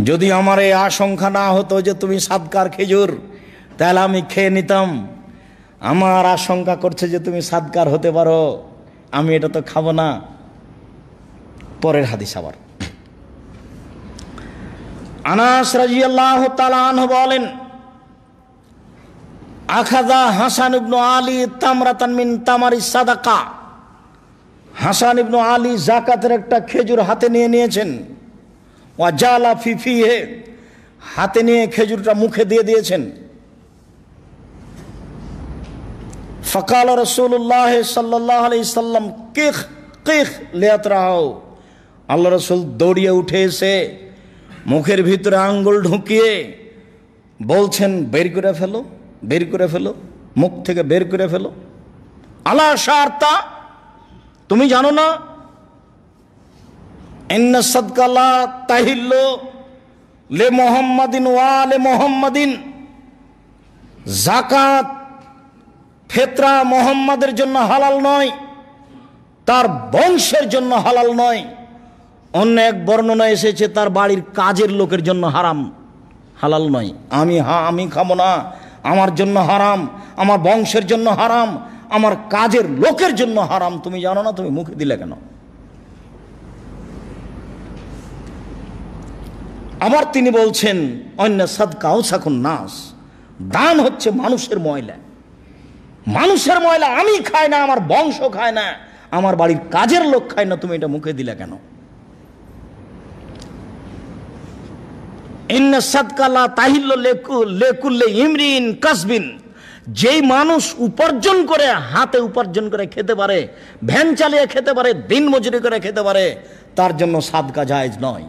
যদি আমার এই আশঙ্কা না হতো যে তুমি সাদকার খেজুর, তাহলে আমি খেয়ে নিতাম। আমার আশঙ্কা করছে যে তুমি সাদকার হতে পারো, আমি এটা তো খাবো না। পরের হাদিস আবার আনাস রাদিয়াল্লাহু তাআলা আনহু বলেন, আখাযা হাসান ইবনে আলী তামরাতান মিন তামারি সাদাকা। হাসান ইবনে আলী যাকাতের একটা খেজুর হাতে নিয়েছেন। ওয়া জালা ফি ফিহি, হাতে নিয়ে খেজুরটা মুখে দিয়ে দিয়েছেন। ফাকাল রাসূলুল্লাহ সাল্লাল্লাহু আলাইহি সাল্লাম কিখ কিখ লিয়াতরাহু। আল্লাহ রাসূল দৌড়িয়ে উঠে এসে মুখের ভিতরে আঙ্গুল ঢুকিয়ে বলছেন, বের করে ফেলো, বের করে ফেলো, মুখ থেকে বের করে ফেলো। আলা শারতা, তুমি জানো না ইন্না সাদকা লা তাহিল্লু লি মুহাম্মাদিন ওয়া আলি মুহাম্মাদিন, যাকাত ফিতরা মুহাম্মাদের জন্য হালাল নয়, তার বংশের জন্য হালাল নয়। অন্য এক বর্ণনা এসেছে তার বাড়ির কাজের লোকের জন্য হারাম, হালাল নয়। আমি খাবো না, আমার জন্য হারাম, আমার বংশের জন্য হারাম, আমার কাজের লোকের জন্য হারাম। তুমি জানো না, তুমি মুখে দিলে কেন? আবার তিনি বলছেন, অন্য সাদকা আউসাকুন নাস, দান হচ্ছে মানুষের ময়লা, মানুষের ময়লা আমি খাই না, আমার বংশ খায় না, আমার বাড়ির কাজের লোক খায় না, তুমি এটা মুখে দিলে কেন? ইন্না সাদকা লা তাহিল্লু লিকুল্লি ইমরিন কাসবিন, যেই মানুষ উপার্জন করে, হাতে উপার্জন করে খেতে পারে, ভ্যান চালিয়ে খেতে পারে, দিন মজুরি করে খেতে পারে, তার জন্য সাদকা জায়েজ নয়।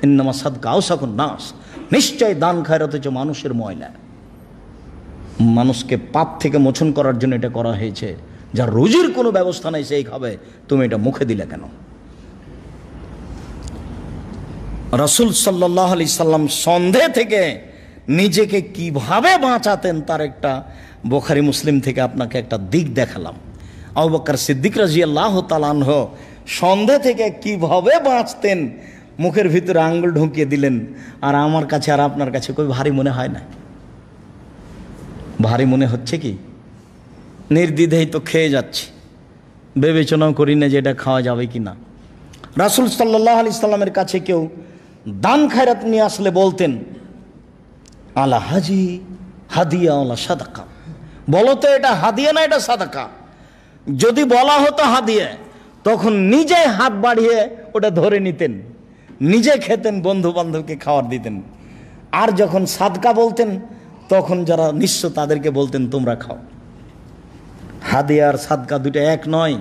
ইন্নামা সাদকা আউসাকুন নাস, নিশ্চয় দান খায়রাত হচ্ছে মানুষের ময়লা, মানুষকে পাপ থেকে মোচন করার জন্য এটা করা হয়েছে। যার রুজির কোনো ব্যবস্থা নেই সেই খাবে, তুমি এটা মুখে দিলে কেন? রাসূল সাল্লাল্লাহু আলাইহি সাল্লাম সন্দেহ থেকে নিজেকে কিভাবে বাঁচাতেন তার একটা বুখারী মুসলিম থেকে আপনাকে একটা দিক দেখালাম। আবু বকর সিদ্দিক রাদিয়াল্লাহু তাআলা আনহু সন্দেহ থেকে কিভাবে বাঁচতেন, মুখের ভিতরে আঙ্গুল ঢুকিয়ে দিলেন। আর আমার কাছে আর আপনার কাছে কই ভারী মনে হয় না? ভারী মনে হচ্ছে কি? নির্দ্বিধায় তো খেয়ে যাচ্ছি, বিবেচনাও করি না যে এটা খাওয়া যাবে কি না। রাসূল সাল্লাল্লাহু আলাইহি সাল্লামের কাছে কেউ দান খায়রাত নিয়ে আসলে বলতেন, আলা হাজি হাদিয়া আলা সাদাকা, বলো তো এটা হাদিয়া না এটা সাদাকা? যদি বলা হতো হাদিয়া, তখন নিজে হাত বাড়িয়ে ওটা ধরে নিতেন, নিজে খেতেন, বন্ধু বান্ধবকে খাওয়ার দিতেন। আর যখন সাদকা বলতেন তখন যারা নিঃস্ব তাদেরকে বলতেন তোমরা খাও। হাদিয়া আর সাদকা দুটো এক নয়।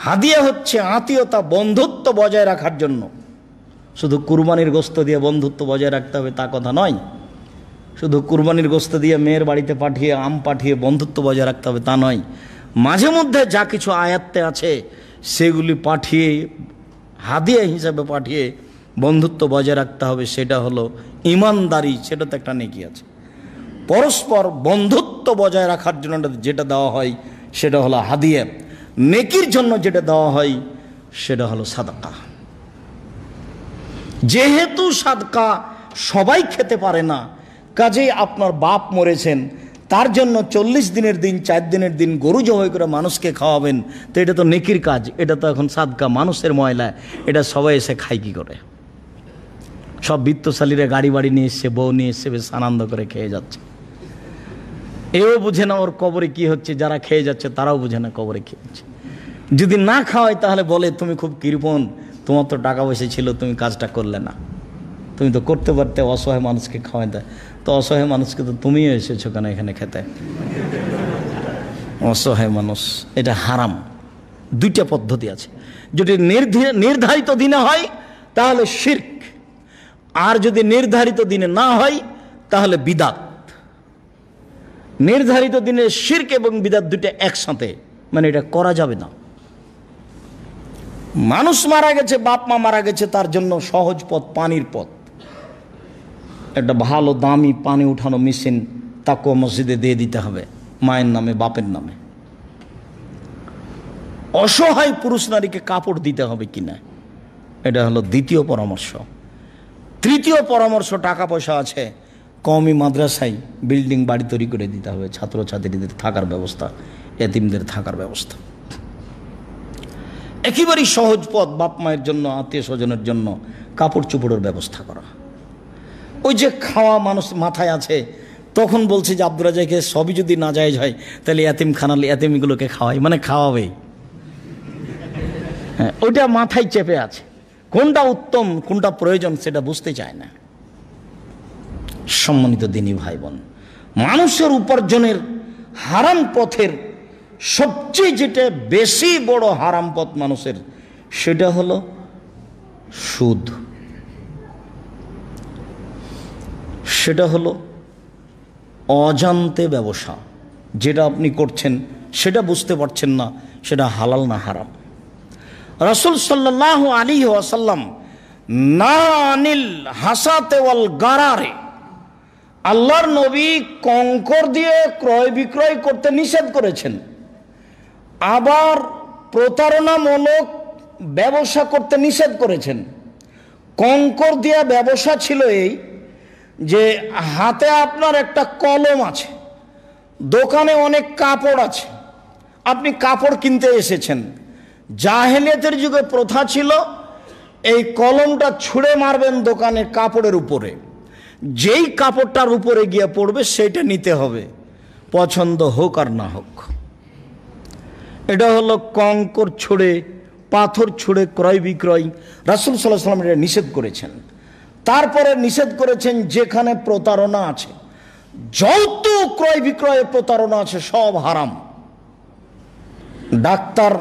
হাদিয়া হচ্ছে আত্মীয়তা, বন্ধুত্ব বজায় রাখার জন্য, শুধু কুরবানির গোশত দিয়ে বন্ধুত্ব বজায় রাখতে হবে তা কথা নয়, শুধু কুরবানির গোশত দিয়ে মেয়ের বাড়িতে পাঠিয়ে আম পাঠিয়ে বন্ধুত্ব বজায় রাখতে হবে তা নয়। মাঝে মধ্যে যা কিছু আয়াত্তে আছে সেগুলি পাঠিয়ে হাদিয়া হিসাবে পাঠিয়ে বন্ধুত্ব বজায় রাখতে হবে, সেটা হলো ইমানদারি, সেটা তো একটা নেকি আছে। পরস্পর বন্ধুত্ব বজায় রাখার জন্য যেটা দেওয়া হয় সেটা হলো হাদিয়া, নেকির জন্য যেটা দেওয়া হয় সেটা হলো সাদাকা। যেহেতু সাদকা সবাই খেতে পারে না, কাজেই আপনার বাপ মরেছেন, তার জন্য 40 দিনের দিন 4 দিনের দিন গরু জবাই করে মানুষকে খাওয়াবেন, তো এটা তো নেকির কাজ, এটা তো এখন সাদকা, মানুষের ময়লা, এটা সবাই এসে খায় কি করে? সব বিত্তশালীরা গাড়ি বাড়ি নিয়ে এসছে, বউ নিয়ে এসছে, বেশ আনন্দ করে খেয়ে যাচ্ছে। এও বুঝে না ওর কবরে কি হচ্ছে, যারা খেয়ে যাচ্ছে তারাও বুঝে না কবরে কি হচ্ছে। যদি না খাওয়ায় তাহলে বলে তুমি খুব কৃপণ, তোমার তো টাকা পয়সা ছিল, তুমি কাজটা করলে না, তুমি তো করতে পারতে, অসহায় মানুষকে খাওয়াই দেয়। তো অসহায় মানুষকে তো তুমিও এসেছো কেন এখানে খেতে? অসহায় মানুষ, এটা হারাম। দুইটা পদ্ধতি আছে, যদি নির্ধারিত দিনে হয় তাহলে শিরক, আর যদি নির্ধারিত দিনে না হয় তাহলে বিদাত। নির্ধারিত দিনে শিরক এবং বিদাত দুইটা একসাথে, মানে এটা করা যাবে না। মানুষ মারা গেছে, বাপ মা মারা গেছে, তার জন্য সহজ পথ পানির পথ, একটা ভালো দামি পানি উঠানো মেশিন তাকুয়া মসজিদে দিয়ে দিতে হবে, মায়ের নামে বাপের নামে। অসহায় পুরুষ নারীকে কাপড় দিতে হবে কিনা, এটা হলো দ্বিতীয় পরামর্শ। তৃতীয় পরামর্শ, টাকা পয়সা আছে, কওমি মাদ্রাসায় বিল্ডিং বাড়ি তৈরি করে দিতে হবে, ছাত্রছাত্রীদের থাকার ব্যবস্থা, এতিমদের থাকার ব্যবস্থা। একেবারেই সহজ পথ, বাপ মায়ের জন্য, আত্মীয় স্বজনের জন্য কাপড় চোপড়ের ব্যবস্থা করা। ওই যে খাওয়া মানুষ মাথায় আছে, তখন বলছে যে আব্দুর রাজ্জাককে সবই যদি না জায়েজ হয় তাহলে এতিমখানালে এতিমগুলোকে খাওয়াই, মানে খাওয়াবেই। হ্যাঁ, ওইটা মাথায় চেপে আছে, কোনটা উত্তম কোনটা প্রয়োজন সেটা বুঝতে চায় না। সম্মানিত দিনী ভাই বোন, মানুষের উপার্জনের হারাম পথের সবচেয়ে যেটা বেশি বড় হারাম পথ মানুষের, সেটা হলো সুদ। সেটা হলো অজান্তে ব্যবসা, যেটা আপনি করছেন সেটা বুঝতে পারছেন না সেটা হালাল না হারাম। রাসূল সাল্লাল্লাহু আলাইহি ওয়াসাল্লাম না আনিল হাসাতে ওয়াল গারারে, আল্লাহর নবী কঙ্কর দিয়ে ক্রয় বিক্রয় করতে নিষেধ করেছেন। আবার প্রতারণামূলক ব্যবসা করতে নিষেধ করেছেন। কঙ্কর দিয়ে ব্যবসা ছিল এই যে হাতে আপনার একটা কলম আছে, দোকানে অনেক কাপড় আছে, আপনি কাপড় কিনতে এসেছেন। জাহেলিয়াতের যুগে প্রথা ছিল এই কলমটা ছুঁড়ে মারবেন দোকানের কাপড়ের উপরে, যেই কাপড়টার উপরে গিয়ে পড়বে সেটা নিতে হবে, পছন্দ হোক আর না হোক। এটা হলো কঙ্কর ছুঁড়ে, পাথর ছুঁড়ে ক্রয় বিক্রয়। রাসূল সাল্লাল্লাহু আলাইহি ওয়াসাল্লাম এটা নিষেধ করেছেন। তারপরে নিষেধ করেছেন যেখানে প্রতারণা আছে, যত ক্রয় বিক্রয়ে প্রতারণা আছে সব হারাম। ডাক্তার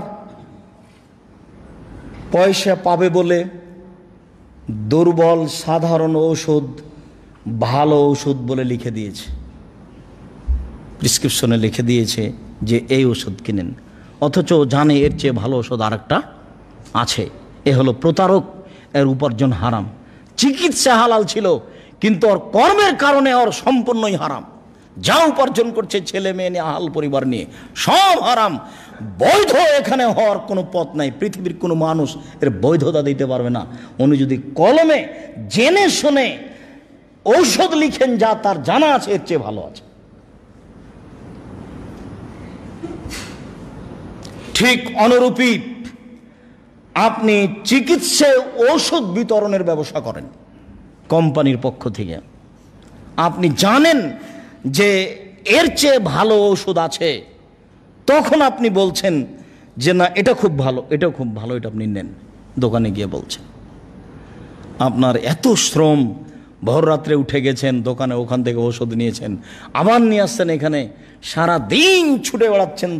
পয়সা পাবে বলে দুর্বল সাধারণ ঔষধ ভালো ঔষধ বলে লিখে দিয়েছে, প্রেসক্রিপশনে লিখে দিয়েছে যে এই ওষুধ কিনেন, অথচ জানে এর চেয়ে ভালো ওষুধ আরেকটা আছে। এ হলো প্রতারক, এর উপার্জন হারাম। চিকিৎসা হালাল ছিল, কিন্তু ওর কর্মের কারণে ওর সম্পূর্ণই হারাম। যা উপার্জন করছে ছেলে মেয়ে নিয়ে, আহাল পরিবার নিয়ে, সব হারাম। বৈধ এখানে হওয়ার কোনো পথ নাই। পৃথিবীর কোনো মানুষ এর বৈধতা দিতে পারবে না। উনি যদি কলমে জেনে শুনে ঔষধ লিখেন যা তার জানা আছে এর চেয়ে ভালো আছে। ঠিক অনুরূপী আপনি চিকিৎসায় ঔষধ বিতরণের ব্যবসা করেন কোম্পানির পক্ষ থেকে, আপনি জানেন যে এর চেয়ে ভালো ঔষধ আছে, তখন আপনি বলছেন যে না এটা খুব ভালো, এটাও খুব ভালো, এটা আপনি নেন। দোকানে গিয়ে বলছেন, আপনার এত শ্রম, ভোর রাত্রে উঠে গেছেন দোকানে, ওখান থেকে ওষুধ নিয়েছেন, আবার নিয়ে আসছেন এখানে, সারা দিন ছুটে বেড়াচ্ছেন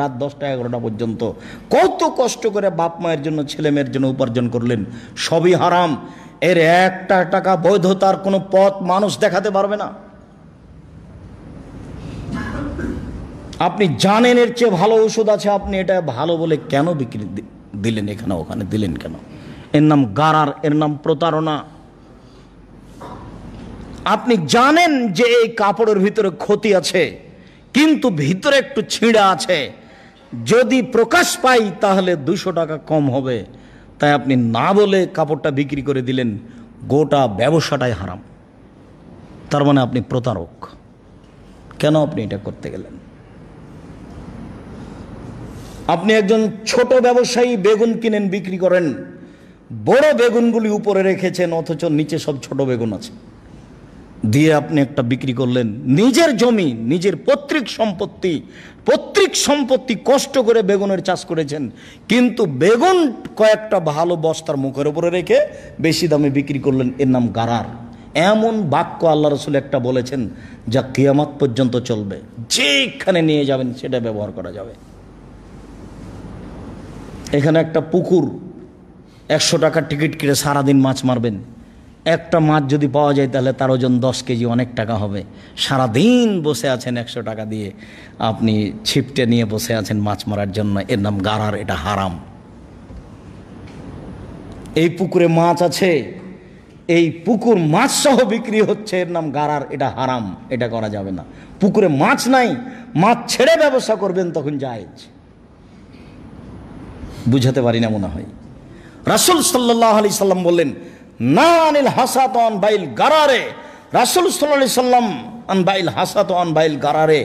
রাত 10টা 11টা পর্যন্ত, কত কষ্ট করে বাপ মায়ের জন্য ছেলে মেয়ের জন্য উপার্জন করলেন, সবই হারাম। এর একটা টাকা বৈধতার কোনো পথ মানুষ দেখাতে পারবে না। আপনি জানেন এর চেয়ে ভালো ওষুধ আছে, আপনি এটা ভালো বলে কেন বিক্রি দিলেন, এখানে ওখানে দিলেন কেন? এর নাম গারার, এর নাম প্রতারণা। আপনি জানেন যে এই কাপড়ের ভিতরে ক্ষতি আছে, কিন্তু ভিতরে একটু ছিঁড়া আছে, যদি প্রকাশ পাই তাহলে 200 টাকা কম হবে, তাই আপনি না বলে কাপড়টা বিক্রি করে দিলেন। গোটা ব্যবসাটাই হারাম। তার মানে আপনি প্রতারক। কেন আপনি এটা করতে গেলেন? আপনি একজন ছোট ব্যবসায়ী, বেগুন কিনেন, বিক্রি করেন, বড় বেগুনগুলি উপরে রেখেছেন, অথচ নিচে সব ছোট বেগুন আছে, দিয়ে আপনি একটা বিক্রি করলেন। নিজের জমি, নিজের পৈতৃক সম্পত্তি কষ্ট করে বেগুনের চাষ করেছেন, কিন্তু বেগুন কয়েকটা ভালো বস্তার মুখের উপরে রেখে বেশি দামে বিক্রি করলেন। এর নাম গারার। এমন বাক্য আল্লাহ রসুল একটা বলেছেন যা কিয়ামত পর্যন্ত চলবে। যেখানে নিয়ে যাবেন সেটা ব্যবহার করা যাবে। এখানে একটা পুকুর, 100 টাকার টিকিট কেটে সারাদিন মাছ মারবেন। একটা মাছ যদি পাওয়া যায় তাহলে তার ওজন 10 কেজি, অনেক টাকা হবে। সারাদিন বসে আছেন 100 টাকা দিয়ে, আপনি ছিপটে নিয়ে বসে আছেন মাছ মারার জন্য। এর নাম গারার, এটা হারাম। এই পুকুরে মাছ আছে, এই পুকুর মাছ সহ বিক্রি হচ্ছে, এর নাম গারার, এটা হারাম, এটা করা যাবে না। পুকুরে মাছ নাই, মাছ ছেড়ে ব্যবসা করবেন তখন জায়েজ। বুঝাতে পারি না মনে হয়। রাসূল সাল্লাল্লাহু আলাইহি সাল্লাম বললেন, না আনিল হাসাত আন বাইল গারারে। রাসূল সাল্লাল্লাহু আলাইহি সাল্লাম আন বাইল হাসাত আন বাইল গারারে,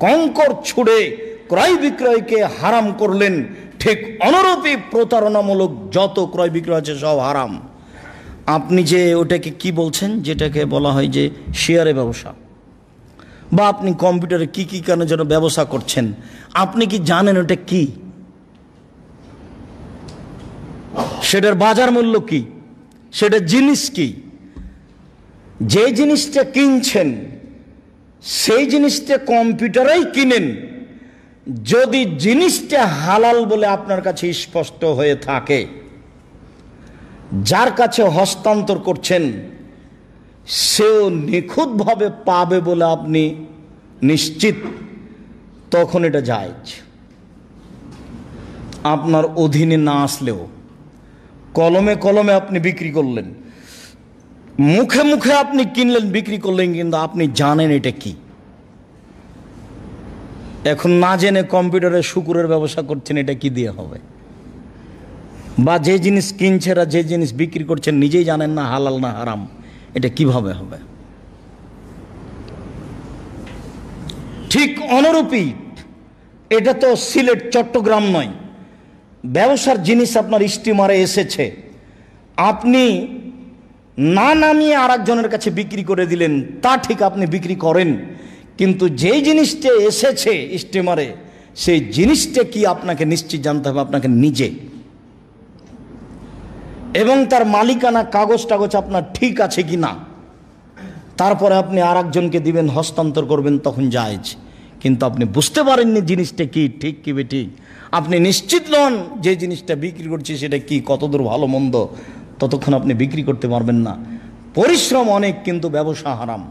কঙ্কর ছুঁড়ে ক্রয় বিক্রয়কে হারাম করলেন। ঠিক অনুরূপী প্রতারণামূলক যত ক্রয় বিক্রয় আছে সব হারাম। আপনি যে ওটাকে কি বলছেন, যেটাকে বলা হয় যে শেয়ারে ব্যবসা, বা আপনি কম্পিউটারে কি কি কেন যেন ব্যবসা করছেন, আপনি কি জানেন ওটা কি? সেটার বাজার মূল্য কি, সেটা জিনিস কি? যে জিনিসটা কিনছেন সেই জিনিসটা কম্পিউটারেই কিনেন, যদি জিনিসটা হালাল বলে আপনার কাছে স্পষ্ট হয়ে থাকে, যার কাছে হস্তান্তর করছেন সেও নিখুঁতভাবে পাবে বলে আপনি নিশ্চিত, তখন এটা জায়েজ। আপনার অধীনে না আসলেও কলমে কলমে আপনি বিক্রি করলেন, মুখে মুখে আপনি কিনলেন, বিক্রি করলেন, কিন্তু আপনি জানেন এটা কি। এখন না জেনে কম্পিউটারে শুকুরের ব্যবসা করছেন, এটা কি দিয়ে হবে? বা যে জিনিস কিনছেন আর যে জিনিস বিক্রি করছেন নিজেই জানেন না হালাল না হারাম, এটা কিভাবে হবে? ঠিক অনুরূপী এটা তো সিলেট চট্টগ্রাম নয়, ব্যবসার জিনিস আপনার স্টিমারে এসেছে, আপনি না নামিয়ে আর একজনের কাছে বিক্রি করে দিলেন, তা ঠিক আপনি বিক্রি করেন, কিন্তু যেই জিনিসটা এসেছে স্টিমারে সেই জিনিসটা কি আপনাকে নিশ্চিত জানতে হবে, আপনাকে নিজে, এবং তার মালিকানা কাগজ টাগজ আপনার ঠিক আছে কি না, তারপরে আপনি আর একজনকে দিবেন, হস্তান্তর করবেন, তখন জায়েজ। কিন্তু আপনি বুঝতে পারেননি জিনিসটা কি, ঠিক কি বেঠিক, আপনি নিশ্চিত নন যে জিনিসটা বিক্রি করছি সেটা কি, কতদূর ভালো মন্দ, ততক্ষণ আপনি বিক্রি করতে পারবেন না। পরিশ্রম অনেক, কিন্তু ব্যবসা হারাম।